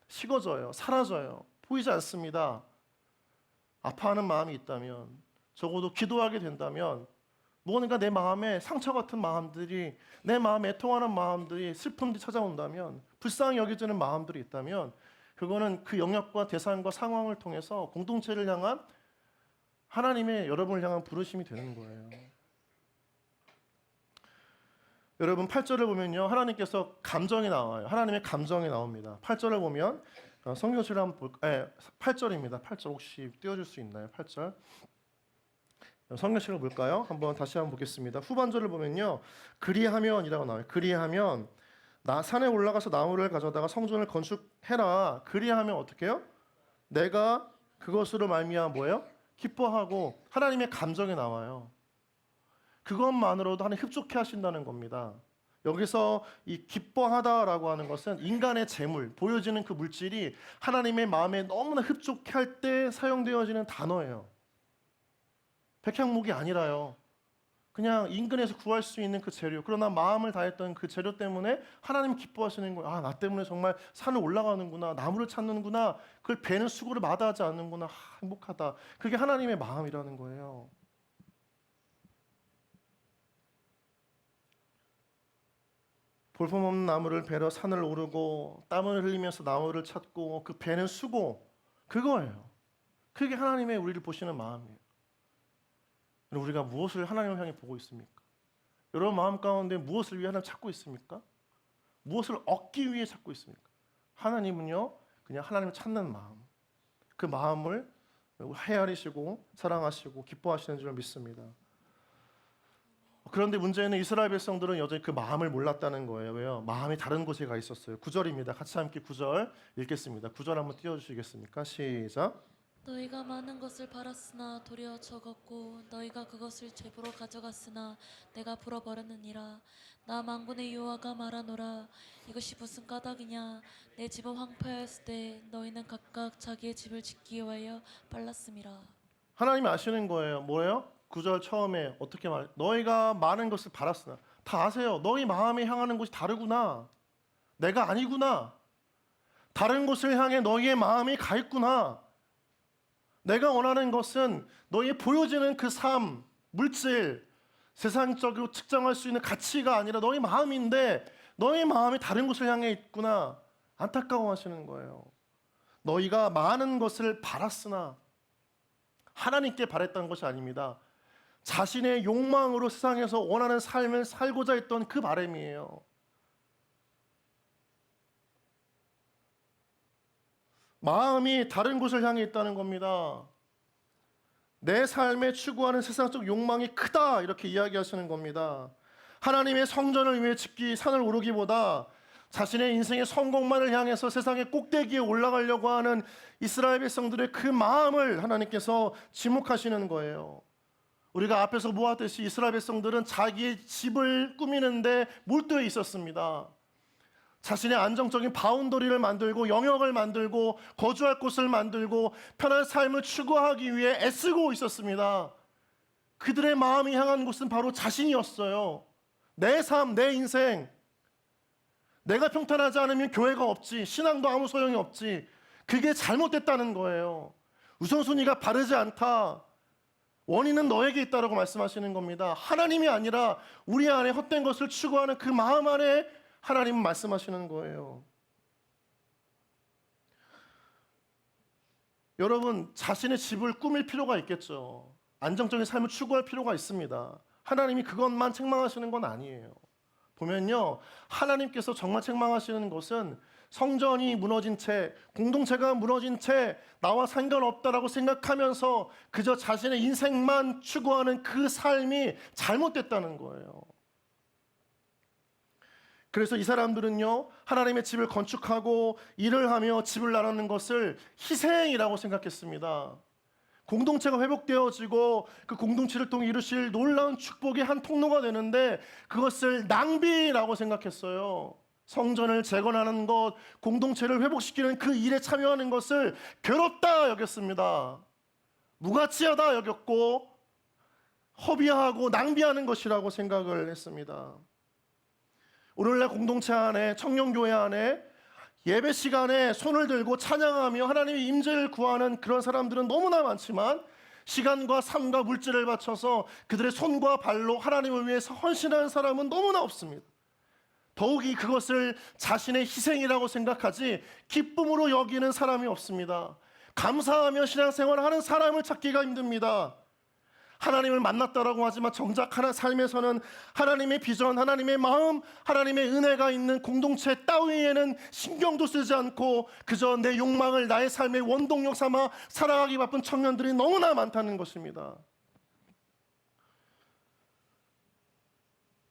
식어져요. 사라져요. 보이지 않습니다. 아파하는 마음이 있다면, 적어도 기도하게 된다면, 무언가 내 마음에 상처 같은 마음들이, 내 마음에 애통하는 마음들이, 슬픔들이 찾아온다면, 불쌍히 여겨지는 마음들이 있다면, 그거는 그 영역과 대상과 상황을 통해서 공동체를 향한 하나님의 여러분을 향한 부르심이 되는 거예요. 여러분 8절을 보면요, 하나님께서 감정이 나와요. 하나님의 감정이 나옵니다. 8절을 보면 성경실을 한번 볼까요? 8절입니다. 8절 혹시 띄워줄 수 있나요? 8절 성경실을 볼까요? 다시 한번 보겠습니다. 후반절을 보면요, 그리하면이라고 나와요. 그리하면 나 산에 올라가서 나무를 가져다가 성전을 건축해라. 그리하면 어떻게 해요? 내가 그것으로 말미암아 뭐예요? 기뻐하고. 하나님의 감정이 나와요. 그것만으로도 하나님 흡족해 하신다는 겁니다. 여기서 이 기뻐하다라고 하는 것은 인간의 재물, 보여지는 그 물질이 하나님의 마음에 너무나 흡족해 할 때 사용되어지는 단어예요. 백향목이 아니라요. 그냥 인근에서 구할 수 있는 그 재료, 그러나 마음을 다했던 그 재료 때문에 하나님 기뻐하시는 거예요. 아, 나 때문에 정말 산을 올라가는구나, 나무를 찾는구나, 그걸 베는 수고를 마다하지 않는구나, 행복하다. 그게 하나님의 마음이라는 거예요. 볼품없는 나무를 베러 산을 오르고 땀을 흘리면서 나무를 찾고 그 베는 수고, 그거예요. 그게 하나님의 우리를 보시는 마음이에요. 우리가 무엇을 하나님을 향해 보고 있습니까? 여러분 마음 가운데 무엇을 위해 하나님 찾고 있습니까? 무엇을 얻기 위해 찾고 있습니까? 하나님은요, 그냥 하나님을 찾는 마음, 그 마음을 헤아리시고 사랑하시고 기뻐하시는 줄 믿습니다. 그런데 문제는 이스라엘 백성들은 여전히 그 마음을 몰랐다는 거예요. 왜요? 마음이 다른 곳에 가 있었어요. 9절입니다. 같이 함께 9절 읽겠습니다. 9절 한번 띄워주시겠습니까? 시작. 너희가 많은 것을 바랐으나 도리어 적었고 너희가 그것을 제보로 가져갔으나 내가 불어버렸느니라. 나 만군의 여호와가 말하노라. 이것이 무슨 까닭이냐? 내 집은 황폐하였을 때 너희는 각각 자기의 집을 짓기 위하여 빨랐음이라. 하나님이 아시는 거예요. 뭐예요? 9절 처음에 어떻게 말해? 너희가 많은 것을 바랐으나. 다 아세요. 너희 마음에 향하는 곳이 다르구나. 내가 아니구나. 다른 곳을 향해 너희의 마음이 가 있구나. 내가 원하는 것은 너희 보여지는 그 삶, 물질, 세상적으로 측정할 수 있는 가치가 아니라 너희 마음인데 너희 마음이 다른 곳을 향해 있구나. 안타까워하시는 거예요. 너희가 많은 것을 바랐으나, 하나님께 바랬던 것이 아닙니다. 자신의 욕망으로 세상에서 원하는 삶을 살고자 했던 그 바람이에요. 마음이 다른 곳을 향해 있다는 겁니다. 내 삶에 추구하는 세상적 욕망이 크다, 이렇게 이야기하시는 겁니다. 하나님의 성전을 위해 짓기, 산을 오르기보다 자신의 인생의 성공만을 향해서 세상의 꼭대기에 올라가려고 하는 이스라엘 백성들의 그 마음을 하나님께서 지목하시는 거예요. 우리가 앞에서 보았듯이 이스라엘 백성들은 자기의 집을 꾸미는데 몰두해 있었습니다. 자신의 안정적인 바운더리를 만들고 영역을 만들고 거주할 곳을 만들고 편한 삶을 추구하기 위해 애쓰고 있었습니다. 그들의 마음이 향한 곳은 바로 자신이었어요. 내 삶, 내 인생. 내가 평탄하지 않으면 교회가 없지, 신앙도 아무 소용이 없지. 그게 잘못됐다는 거예요. 우선순위가 바르지 않다. 원인은 너에게 있다라고 말씀하시는 겁니다. 하나님이 아니라 우리 안에 헛된 것을 추구하는 그 마음 안에 하나님은 말씀하시는 거예요. 여러분, 자신의 집을 꾸밀 필요가 있겠죠. 안정적인 삶을 추구할 필요가 있습니다. 하나님이 그것만 책망하시는 건 아니에요. 보면요, 하나님께서 정말 책망하시는 것은 성전이 무너진 채, 공동체가 무너진 채 나와 상관없다라고 생각하면서 그저 자신의 인생만 추구하는 그 삶이 잘못됐다는 거예요. 그래서 이 사람들은요, 하나님의 집을 건축하고 일을 하며 집을 나누는 것을 희생이라고 생각했습니다. 공동체가 회복되어지고 그 공동체를 통해 이루실 놀라운 축복의 한 통로가 되는데 그것을 낭비라고 생각했어요. 성전을 재건하는 것, 공동체를 회복시키는 그 일에 참여하는 것을 괴롭다 여겼습니다. 무가치하다 여겼고 허비하고 낭비하는 것이라고 생각을 했습니다. 오늘날 공동체 안에, 청년교회 안에 예배 시간에 손을 들고 찬양하며 하나님의 임재를 구하는 그런 사람들은 너무나 많지만 시간과 삶과 물질을 바쳐서 그들의 손과 발로 하나님을 위해서 헌신하는 사람은 너무나 없습니다. 더욱이 그것을 자신의 희생이라고 생각하지 기쁨으로 여기는 사람이 없습니다. 감사하며 신앙생활을 하는 사람을 찾기가 힘듭니다. 하나님을 만났다라고 하지만 정작 삶에서는 하나님의 비전, 하나님의 마음, 하나님의 은혜가 있는 공동체 따위에는 신경도 쓰지 않고 그저 내 욕망을 나의 삶의 원동력 삼아 살아가기 바쁜 청년들이 너무나 많다는 것입니다.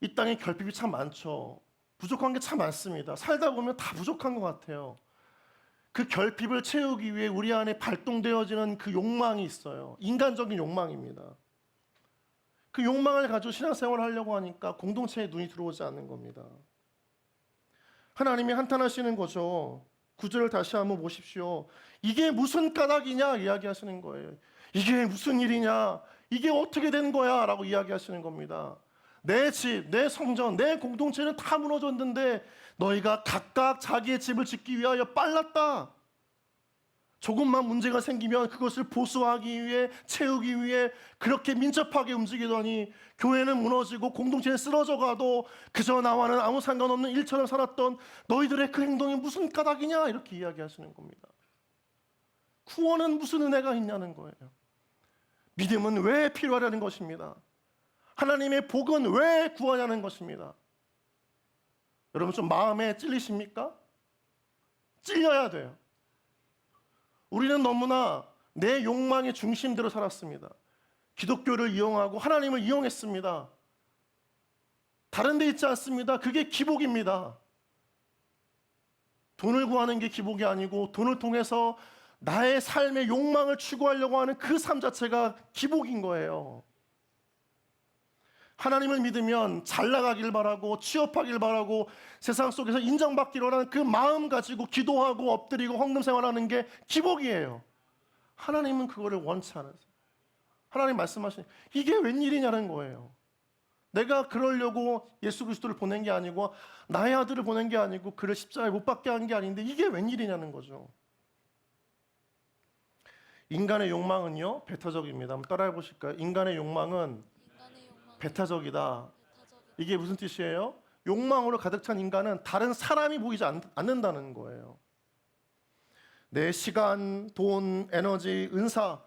이 땅에 결핍이 참 많죠. 부족한 게 참 많습니다. 살다 보면 다 부족한 것 같아요. 그 결핍을 채우기 위해 우리 안에 발동되어지는 그 욕망이 있어요. 인간적인 욕망입니다. 그 욕망을 가지고 신앙생활을 하려고 하니까 공동체에 눈이 들어오지 않는 겁니다. 하나님이 한탄하시는 거죠. 9절을 다시 한번 보십시오. 이게 무슨 까닭이냐 이야기하시는 거예요. 이게 무슨 일이냐, 이게 어떻게 된 거야 라고 이야기하시는 겁니다. 내 집, 내 성전, 내 공동체는 다 무너졌는데 너희가 각각 자기의 집을 짓기 위하여 빨랐다. 조금만 문제가 생기면 그것을 보수하기 위해, 채우기 위해 그렇게 민첩하게 움직이더니 교회는 무너지고 공동체는 쓰러져 가도 그저 나와는 아무 상관없는 일처럼 살았던 너희들의 그 행동이 무슨 까닭이냐 이렇게 이야기하시는 겁니다. 구원은 무슨 은혜가 있냐는 거예요. 믿음은 왜 필요하냐는 것입니다. 하나님의 복은 왜 구하냐는 것입니다. 여러분 좀 마음에 찔리십니까? 찔려야 돼요. 우리는 너무나 내 욕망의 중심대로 살았습니다. 기독교를 이용하고 하나님을 이용했습니다. 다른 데 있지 않습니다. 그게 기복입니다. 돈을 구하는 게 기복이 아니고 돈을 통해서 나의 삶의 욕망을 추구하려고 하는 그 삶 자체가 기복인 거예요. 하나님을 믿으면 잘 나가길 바라고 취업하길 바라고 세상 속에서 인정받기로 하는 그 마음 가지고 기도하고 엎드리고 헌금 생활하는 게 기복이에요. 하나님은 그거를 원치 않으세요. 하나님 말씀하시니 이게 웬일이냐는 거예요. 내가 그러려고 예수 그리스도를 보낸 게 아니고 나의 아들을 보낸 게 아니고 그를 십자가에 못 박게 한 게 아닌데 이게 웬일이냐는 거죠. 인간의 욕망은요 배타적입니다. 한번 따라해 보실까요? 인간의 욕망은 배타적이다. 이게 무슨 뜻이에요? 욕망으로 가득 찬 인간은 다른 사람이 보이지 않는다는 거예요. 내 시간, 돈, 에너지, 은사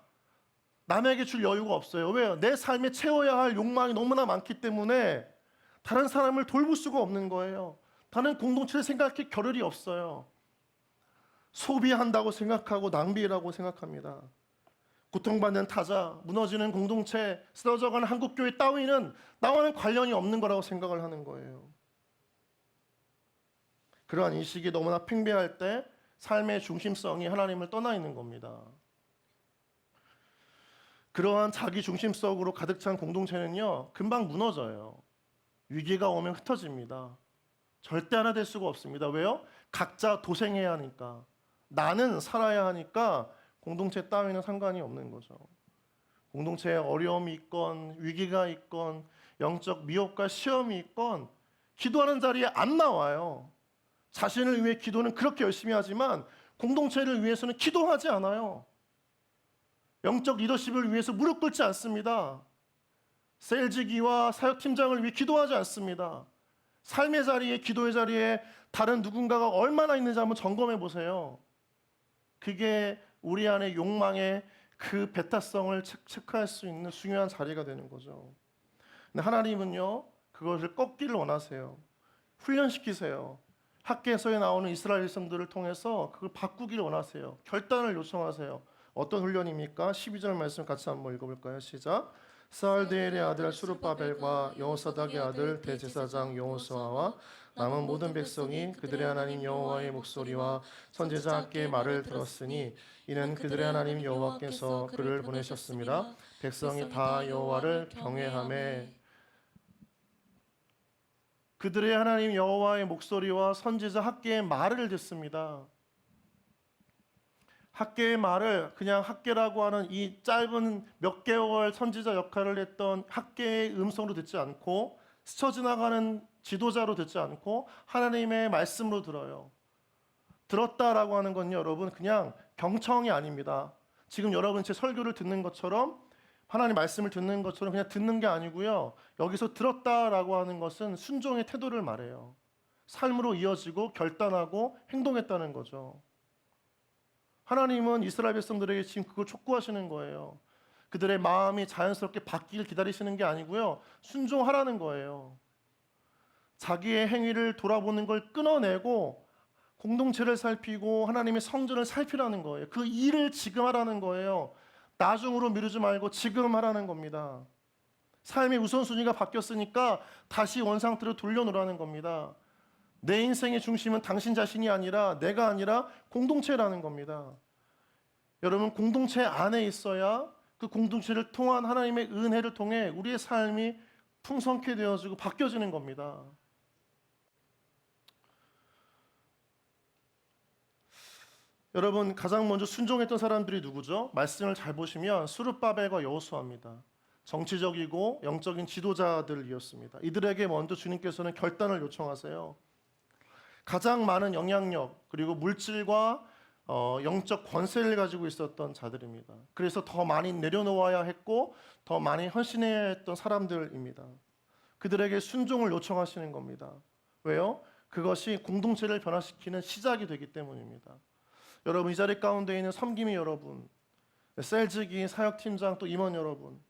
남에게 줄 여유가 없어요. 왜요? 내 삶에 채워야 할 욕망이 너무나 많기 때문에 다른 사람을 돌볼 수가 없는 거예요. 다른 공동체를 생각할 겨를이 없어요. 소비한다고 생각하고 낭비라고 생각합니다. 고통받는 타자, 무너지는 공동체, 쓰러져가는 한국교회 따위는 나와는 관련이 없는 거라고 생각을 하는 거예요. 그러한 인식이 너무나 팽배할 때 삶의 중심성이 하나님을 떠나 있는 겁니다. 그러한 자기 중심성으로 가득 찬 공동체는요 금방 무너져요. 위기가 오면 흩어집니다. 절대 하나 될 수가 없습니다. 왜요? 각자 도생해야 하니까, 나는 살아야 하니까 공동체 따위는 상관이 없는 거죠. 공동체에 어려움이 있건 위기가 있건 영적 미혹과 시험이 있건 기도하는 자리에 안 나와요. 자신을 위해 기도는 그렇게 열심히 하지만 공동체를 위해서는 기도하지 않아요. 영적 리더십을 위해서 무릎 꿇지 않습니다. 세일즈기와 사역팀장을 위해 기도하지 않습니다. 삶의 자리에, 기도의 자리에 다른 누군가가 얼마나 있는지 한번 점검해 보세요. 그게 우리 안에 욕망의 그 배타성을 체크할 수 있는 중요한 자리가 되는 거죠. 근데 하나님은요 그것을 꺾기를 원하세요. 훈련시키세요. 학계에서에 나오는 이스라엘 백성들을 통해서 그걸 바꾸기를 원하세요. 결단을 요청하세요. 어떤 훈련입니까? 12절 말씀 같이 한번 읽어볼까요? 시작. 스알디엘의 아들 수룹바벨과 여호사닥의 아들 대제사장 여호수아와 남은 모든 백성이 그들의 하나님 여호와의 목소리와 선지자 학계의 말을 들었으니 이는 그들의 하나님 여호와께서 그를 보내셨습니다. 백성이 다 여호와를 경외하매. 그들의 하나님 여호와의 목소리와 선지자 학계의 말을 듣습니다. 학계의 말을 그냥 학계라고 하는 이 짧은 몇 개월 선지자 역할을 했던 학계의 음성으로 듣지 않고 스쳐 지나가는 지도자로 듣지 않고 하나님의 말씀으로 들어요. 들었다라고 하는 건요, 여러분 그냥 경청이 아닙니다. 지금 여러분 제 설교를 듣는 것처럼 하나님 말씀을 듣는 것처럼 그냥 듣는 게 아니고요. 여기서 들었다라고 하는 것은 순종의 태도를 말해요. 삶으로 이어지고 결단하고 행동했다는 거죠. 하나님은 이스라엘 백성들에게 지금 그걸 촉구하시는 거예요. 그들의 마음이 자연스럽게 바뀌길 기다리시는 게 아니고요. 순종하라는 거예요. 자기의 행위를 돌아보는 걸 끊어내고 공동체를 살피고 하나님의 성전을 살피라는 거예요. 그 일을 지금 하라는 거예요. 나중으로 미루지 말고 지금 하라는 겁니다. 삶의 우선순위가 바뀌었으니까 다시 원상태로 돌려놓으라는 겁니다. 내 인생의 중심은 당신 자신이 아니라 내가 아니라 공동체라는 겁니다. 여러분 공동체 안에 있어야 그 공동체를 통한 하나님의 은혜를 통해 우리의 삶이 풍성케 되어지고 바뀌어지는 겁니다. 여러분 가장 먼저 순종했던 사람들이 누구죠? 말씀을 잘 보시면 스룹바벨과 여호수아입니다. 정치적이고 영적인 지도자들이었습니다. 이들에게 먼저 주님께서는 결단을 요청하세요. 가장 많은 영향력 그리고 물질과 영적 권세를 가지고 있었던 자들입니다. 그래서 더 많이 내려놓아야 했고 더 많이 헌신해야 했던 사람들입니다. 그들에게 순종을 요청하시는 겁니다. 왜요? 그것이 공동체를 변화시키는 시작이 되기 때문입니다. 여러분 이 자리 가운데 있는 섬김이 여러분, 셀즈기 사역팀장 또 임원 여러분,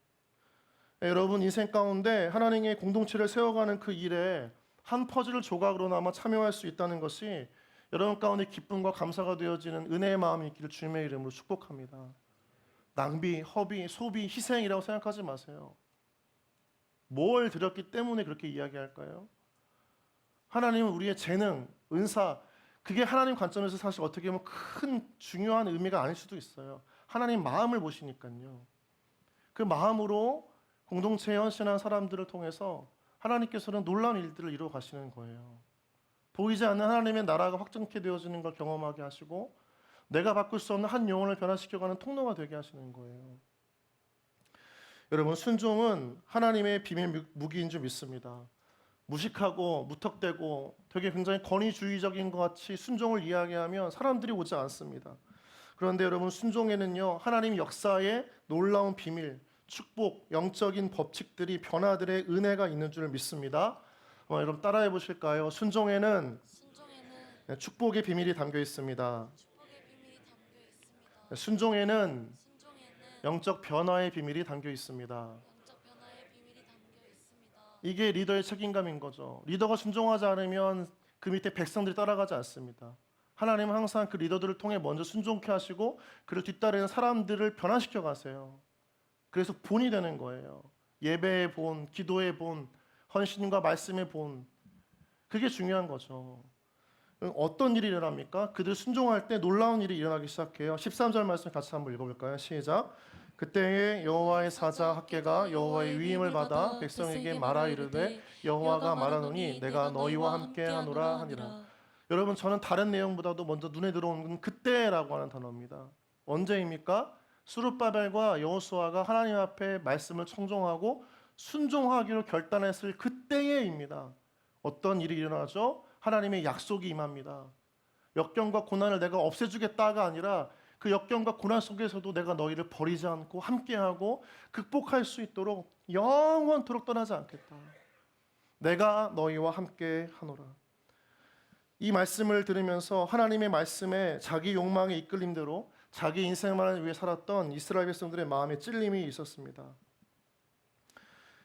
여러분 인생 가운데 하나님의 공동체를 세워가는 그 일에 한 퍼즐 조각으로나마 참여할 수 있다는 것이 여러분 가운데 기쁨과 감사가 되어지는 은혜의 마음이 있기를 주님의 이름으로 축복합니다. 낭비, 허비, 소비, 희생이라고 생각하지 마세요. 뭘 드렸기 때문에 그렇게 이야기할까요? 하나님은 우리의 재능, 은사, 그게 하나님 관점에서 사실 어떻게 보면 큰 중요한 의미가 아닐 수도 있어요. 하나님 마음을 보시니까요. 그 마음으로 공동체에 헌신한 사람들을 통해서 하나님께서는 놀라운 일들을 이루어 가시는 거예요. 보이지 않는 하나님의 나라가 확정케 되어지는 걸 경험하게 하시고 내가 바꿀 수 없는 한 영혼을 변화시켜가는 통로가 되게 하시는 거예요. 여러분 순종은 하나님의 비밀 무기인 줄 믿습니다. 무식하고 무턱대고 되게 굉장히 권위주의적인 것 같이 순종을 이야기하면 사람들이 오지 않습니다. 그런데 여러분 순종에는요 하나님 역사의 놀라운 비밀, 축복, 영적인 법칙들이 변화들의 은혜가 있는 줄 믿습니다. 여러분 따라해 보실까요? 순종에는 축복의 비밀이 담겨 있습니다. 순종에는 영적 변화의 비밀이 담겨 있습니다. 이게 리더의 책임감인 거죠. 리더가 순종하지 않으면 그 밑에 백성들이 따라가지 않습니다. 하나님은 항상 그 리더들을 통해 먼저 순종케 하시고 그를 뒤따르는 사람들을 변화시켜 가세요. 그래서 본이 되는 거예요. 예배의 본, 기도의 본, 헌신과 말씀의 본. 그게 중요한 거죠. 어떤 일이 일어납니까? 그들 순종할 때 놀라운 일이 일어나기 시작해요. 13절 말씀 같이 한번 읽어볼까요? 시작. 그때에 여호와의 사자 학계가 여호와의 위임을 받아 백성에게 말하 이르되 여호와가 말하노니 내가 너희와 함께 하노라 하니라. 여러분 저는 다른 내용보다도 먼저 눈에 들어오는 건 그때라고 하는 단어입니다. 언제입니까? 스룹바벨과 여호수아가 하나님 앞에 말씀을 청종하고 순종하기로 결단했을 그때에입니다. 어떤 일이 일어나죠? 하나님의 약속이 임합니다. 역경과 고난을 내가 없애주겠다가 아니라 그 역경과 고난 속에서도 내가 너희를 버리지 않고 함께하고 극복할 수 있도록 영원토록 떠나지 않겠다. 내가 너희와 함께 하노라. 이 말씀을 들으면서 하나님의 말씀에 자기 욕망의 이끌림대로 자기 인생만을 위해 살았던 이스라엘 백성들의 마음에 찔림이 있었습니다.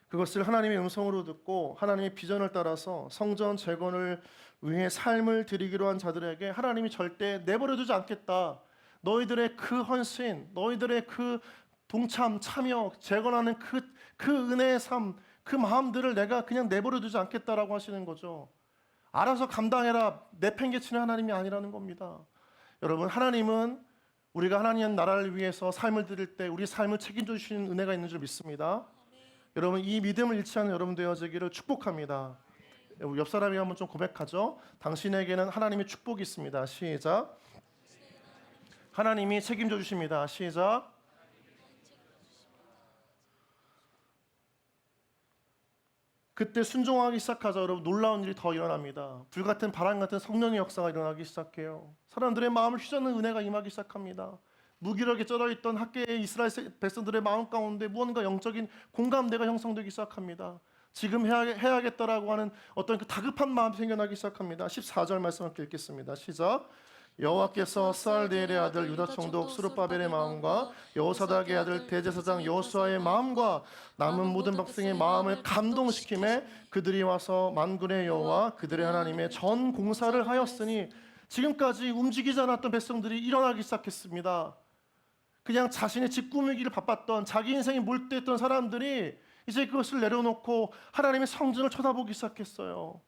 그것을 하나님의 음성으로 듣고 하나님의 비전을 따라서 성전 재건을 위해 삶을 드리기로 한 자들에게 하나님이 절대 내버려두지 않겠다. 너희들의 그 헌신, 너희들의 그 동참, 참여, 재건하는 그 은혜의 삶, 그 마음들을 내가 그냥 내버려두지 않겠다라고 하시는 거죠. 알아서 감당해라, 내팽개치는 하나님이 아니라는 겁니다. 여러분, 하나님은 우리가 하나님 나라를 위해서 삶을 드릴 때 우리 삶을 책임져 주시는 은혜가 있는 줄 믿습니다. 여러분, 이 믿음을 잃지 않는 여러분 되어지기를 축복합니다. 옆 사람이 한번 좀 고백하죠. 당신에게는 하나님의 축복이 있습니다. 시작. 하나님이 책임져 주십니다. 시작. 그때 순종하기 시작하자 여러분, 놀라운 일이 더 일어납니다. 불같은 바람 같은 성령의 역사가 일어나기 시작해요. 사람들의 마음을 휘젓는 은혜가 임하기 시작합니다. 무기력에 쩔어있던 학계의 이스라엘 백성들의 마음 가운데 무언가 영적인 공감대가 형성되기 시작합니다. 지금 해야겠다라고 하는 어떤 그 다급한 마음이 생겨나기 시작합니다. 14절 말씀을 읽겠습니다. 시작. 여호와께서 스알디엘의 아들 유다 총독 스룹바벨의 마음과 여호사닥의 아들 대제사장 여호수아의 마음과 남은 모든 백성의 마음을 감동시키매 그들이 와서 만군의 여호와 그들의 하나님의 전 공사를 하였으니 지금까지 움직이지 않았던 백성들이 일어나기 시작했습니다. 그냥 자신의 집 꾸미기를 바빴던 자기 인생에 몰두했던 사람들이 이제 그것을 내려놓고 하나님의 성전을 쳐다보기 시작했어요.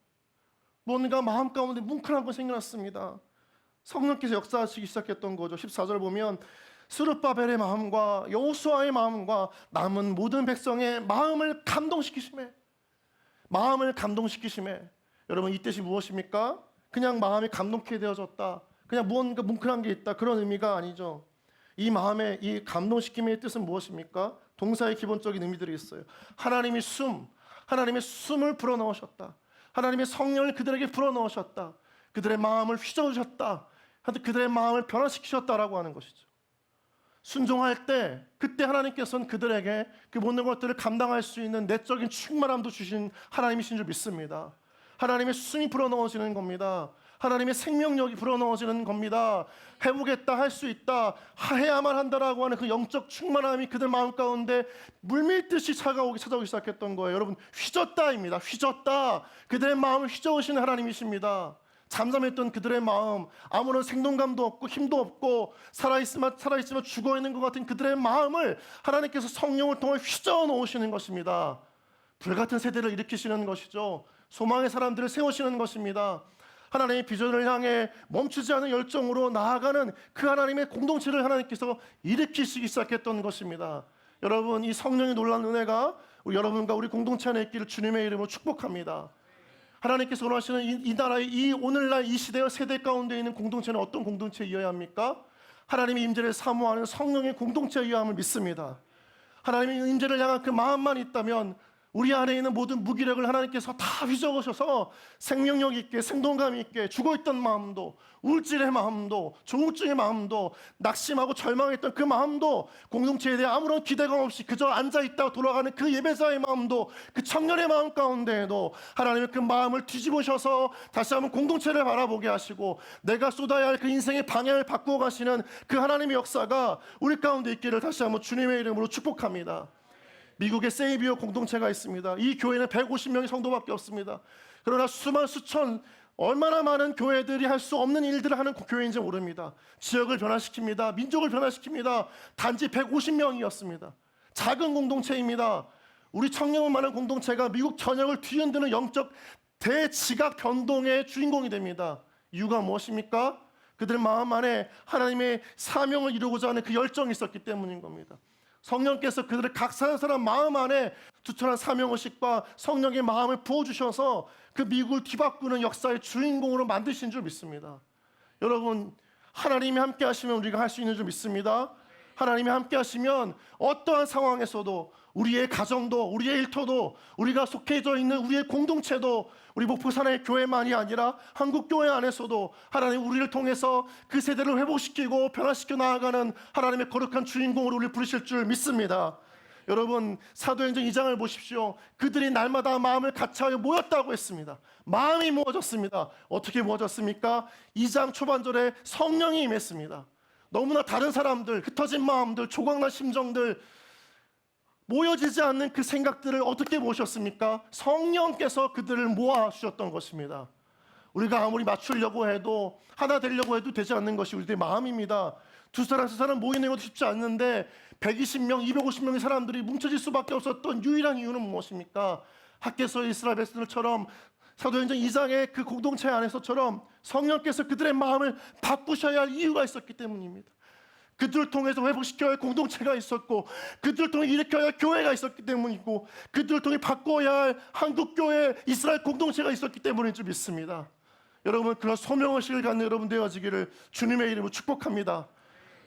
뭔가 마음 가운데 뭉클한 거 생겨났습니다. 성령께서 역사하시기 시작했던 거죠. 14절 보면 스룹바벨의 마음과 여호수아의 마음과 남은 모든 백성의 마음을 감동시키심에, 마음을 감동시키심에. 여러분, 이 뜻이 무엇입니까? 그냥 마음이 감동케 되어졌다, 그냥 무언가 뭉클한 게 있다, 그런 의미가 아니죠. 이 마음의 이 감동시킴의 뜻은 무엇입니까? 동사의 기본적인 의미들이 있어요. 하나님의 숨을 불어넣으셨다. 하나님의 성령을 그들에게 불어넣으셨다. 그들의 마음을 휘저으셨다. 그들의 마음을 변화시키셨다라고 하는 것이죠. 순종할 때 그때 하나님께서는 그들에게 그 모든 것들을 감당할 수 있는 내적인 충만함도 주신 하나님이신 줄 믿습니다. 하나님의 숨이 불어넣어지는 겁니다. 하나님의 생명력이 불어넣어지는 겁니다. 해보겠다, 할 수 있다, 해야만 한다라고 하는 그 영적 충만함이 그들 마음 가운데 물밀듯이 찾아오기 시작했던 거예요. 여러분, 휘젓다입니다. 휘젓다. 그들의 마음을 휘저으시는 하나님이십니다. 잠잠했던 그들의 마음, 아무런 생동감도 없고 힘도 없고 살아있으면 죽어있는 것 같은 그들의 마음을 하나님께서 성령을 통해 휘저어 놓으시는 것입니다. 불같은 세대를 일으키시는 것이죠. 소망의 사람들을 세우시는 것입니다. 하나님의 비전을 향해 멈추지 않은 열정으로 나아가는 그 하나님의 공동체를 하나님께서 일으키시기 시작했던 것입니다. 여러분, 이 성령의 놀라운 은혜가 여러분과 우리 공동체 안에 있기를 주님의 이름으로 축복합니다. 하나님께서 원하시는 이 나라의 이 오늘날 이 시대와 세대 가운데 있는 공동체는 어떤 공동체이어야 합니까? 하나님의 임재를 사모하는 성령의 공동체이어야 함을 믿습니다. 하나님의 임재를 향한 그 마음만 있다면 우리 안에 있는 모든 무기력을 하나님께서 다 휘저으셔서 생명력 있게, 생동감 있게, 죽어있던 마음도, 우울증의 마음도, 조울증의 마음도, 낙심하고 절망했던 그 마음도, 공동체에 대해 아무런 기대감 없이 그저 앉아있다가 돌아가는 그 예배자의 마음도, 그 청년의 마음 가운데에도 하나님의 그 마음을 뒤집으셔서 다시 한번 공동체를 바라보게 하시고 내가 쏟아야 할 그 인생의 방향을 바꾸어 가시는 그 하나님의 역사가 우리 가운데 있기를 다시 한번 주님의 이름으로 축복합니다. 미국의 세이비어 공동체가 있습니다. 이 교회는 150명의 성도밖에 없습니다. 그러나 수천 얼마나 많은 교회들이 할 수 없는 일들을 하는 교회인지 모릅니다. 지역을 변화시킵니다. 민족을 변화시킵니다. 단지 150명이었습니다. 작은 공동체입니다. 우리 청년은 많은 공동체가 미국 전역을 뒤흔드는 영적 대지각 변동의 주인공이 됩니다. 이유가 무엇입니까? 그들 마음 안에 하나님의 사명을 이루고자 하는 그 열정이 있었기 때문인 겁니다. 성령께서 그들의 각 사람 마음 안에 투철한 사명의식과 성령의 마음을 부어주셔서 그 미국을 뒤바꾸는 역사의 주인공으로 만드신 줄 믿습니다. 여러분, 하나님이 함께 하시면 우리가 할 수 있는 줄 믿습니다. 하나님이 함께 하시면 어떠한 상황에서도 우리의 가정도, 우리의 일터도, 우리가 속해져 있는 우리의 공동체도, 우리 목포산의 교회만이 아니라 한국교회 안에서도 하나님 우리를 통해서 그 세대를 회복시키고 변화시켜 나아가는 하나님의 거룩한 주인공으로 우리를 부르실 줄 믿습니다. 여러분, 사도행전 2장을 보십시오. 그들이 날마다 마음을 같이하여 모였다고 했습니다. 마음이 모아졌습니다. 어떻게 모아졌습니까? 2장 초반절에 성령이 임했습니다. 너무나 다른 사람들, 흩어진 마음들, 조각난 심정들, 모여지지 않는 그 생각들을 어떻게 모셨습니까? 성령께서 그들을 모아주셨던 것입니다. 우리가 아무리 맞추려고 해도 하나 되려고 해도 되지 않는 것이 우리들의 마음입니다. 두 사람 세 사람 모이는 것도 쉽지 않는데 120명, 250명의 사람들이 뭉쳐질 수밖에 없었던 유일한 이유는 무엇입니까? 학개서의 이스라엘 백성들처럼 사도행전 2장의 그 공동체 안에서처럼 성령께서 그들의 마음을 바꾸셔야 할 이유가 있었기 때문입니다. 그들을 통해서 회복시켜야 할 공동체가 있었고, 그들을 통해 일으켜야 할 교회가 있었기 때문이고, 그들을 통해 바꿔야 할 한국교회 이스라엘 공동체가 있었기 때문인 줄 믿습니다. 여러분, 그런 소명의식을 갖는 여러분 되어지기를 주님의 이름으로 축복합니다.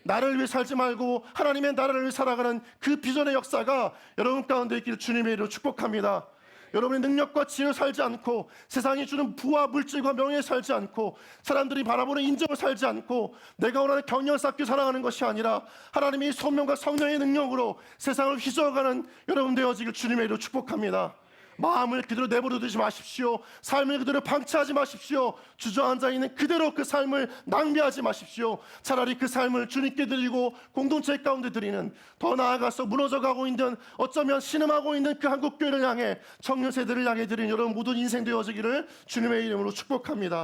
나를 위해 살지 말고 하나님의 나라를 위해 살아가는 그 비전의 역사가 여러분 가운데 있기를 주님의 이름으로 축복합니다. 여러분의 능력과 지혜로 살지 않고 세상이 주는 부와 물질과 명예에 살지 않고 사람들이 바라보는 인정을 살지 않고 내가 원하는 경력을 쌓기 살아가는 것이 아니라 하나님의 소명과 성령의 능력으로 세상을 휘저어가는 여러분 되어지길 주님의 이름으로 축복합니다. 마음을 그대로 내버려 두지 마십시오. 삶을 그대로 방치하지 마십시오. 주저앉아 있는 그대로 그 삶을 낭비하지 마십시오. 차라리 그 삶을 주님께 드리고 공동체 가운데 드리는, 더 나아가서 무너져가고 있는, 어쩌면 신음하고 있는 그 한국교회를 향해, 청년 세대를 향해 드리는 여러분 모든 인생 되어지기를 주님의 이름으로 축복합니다.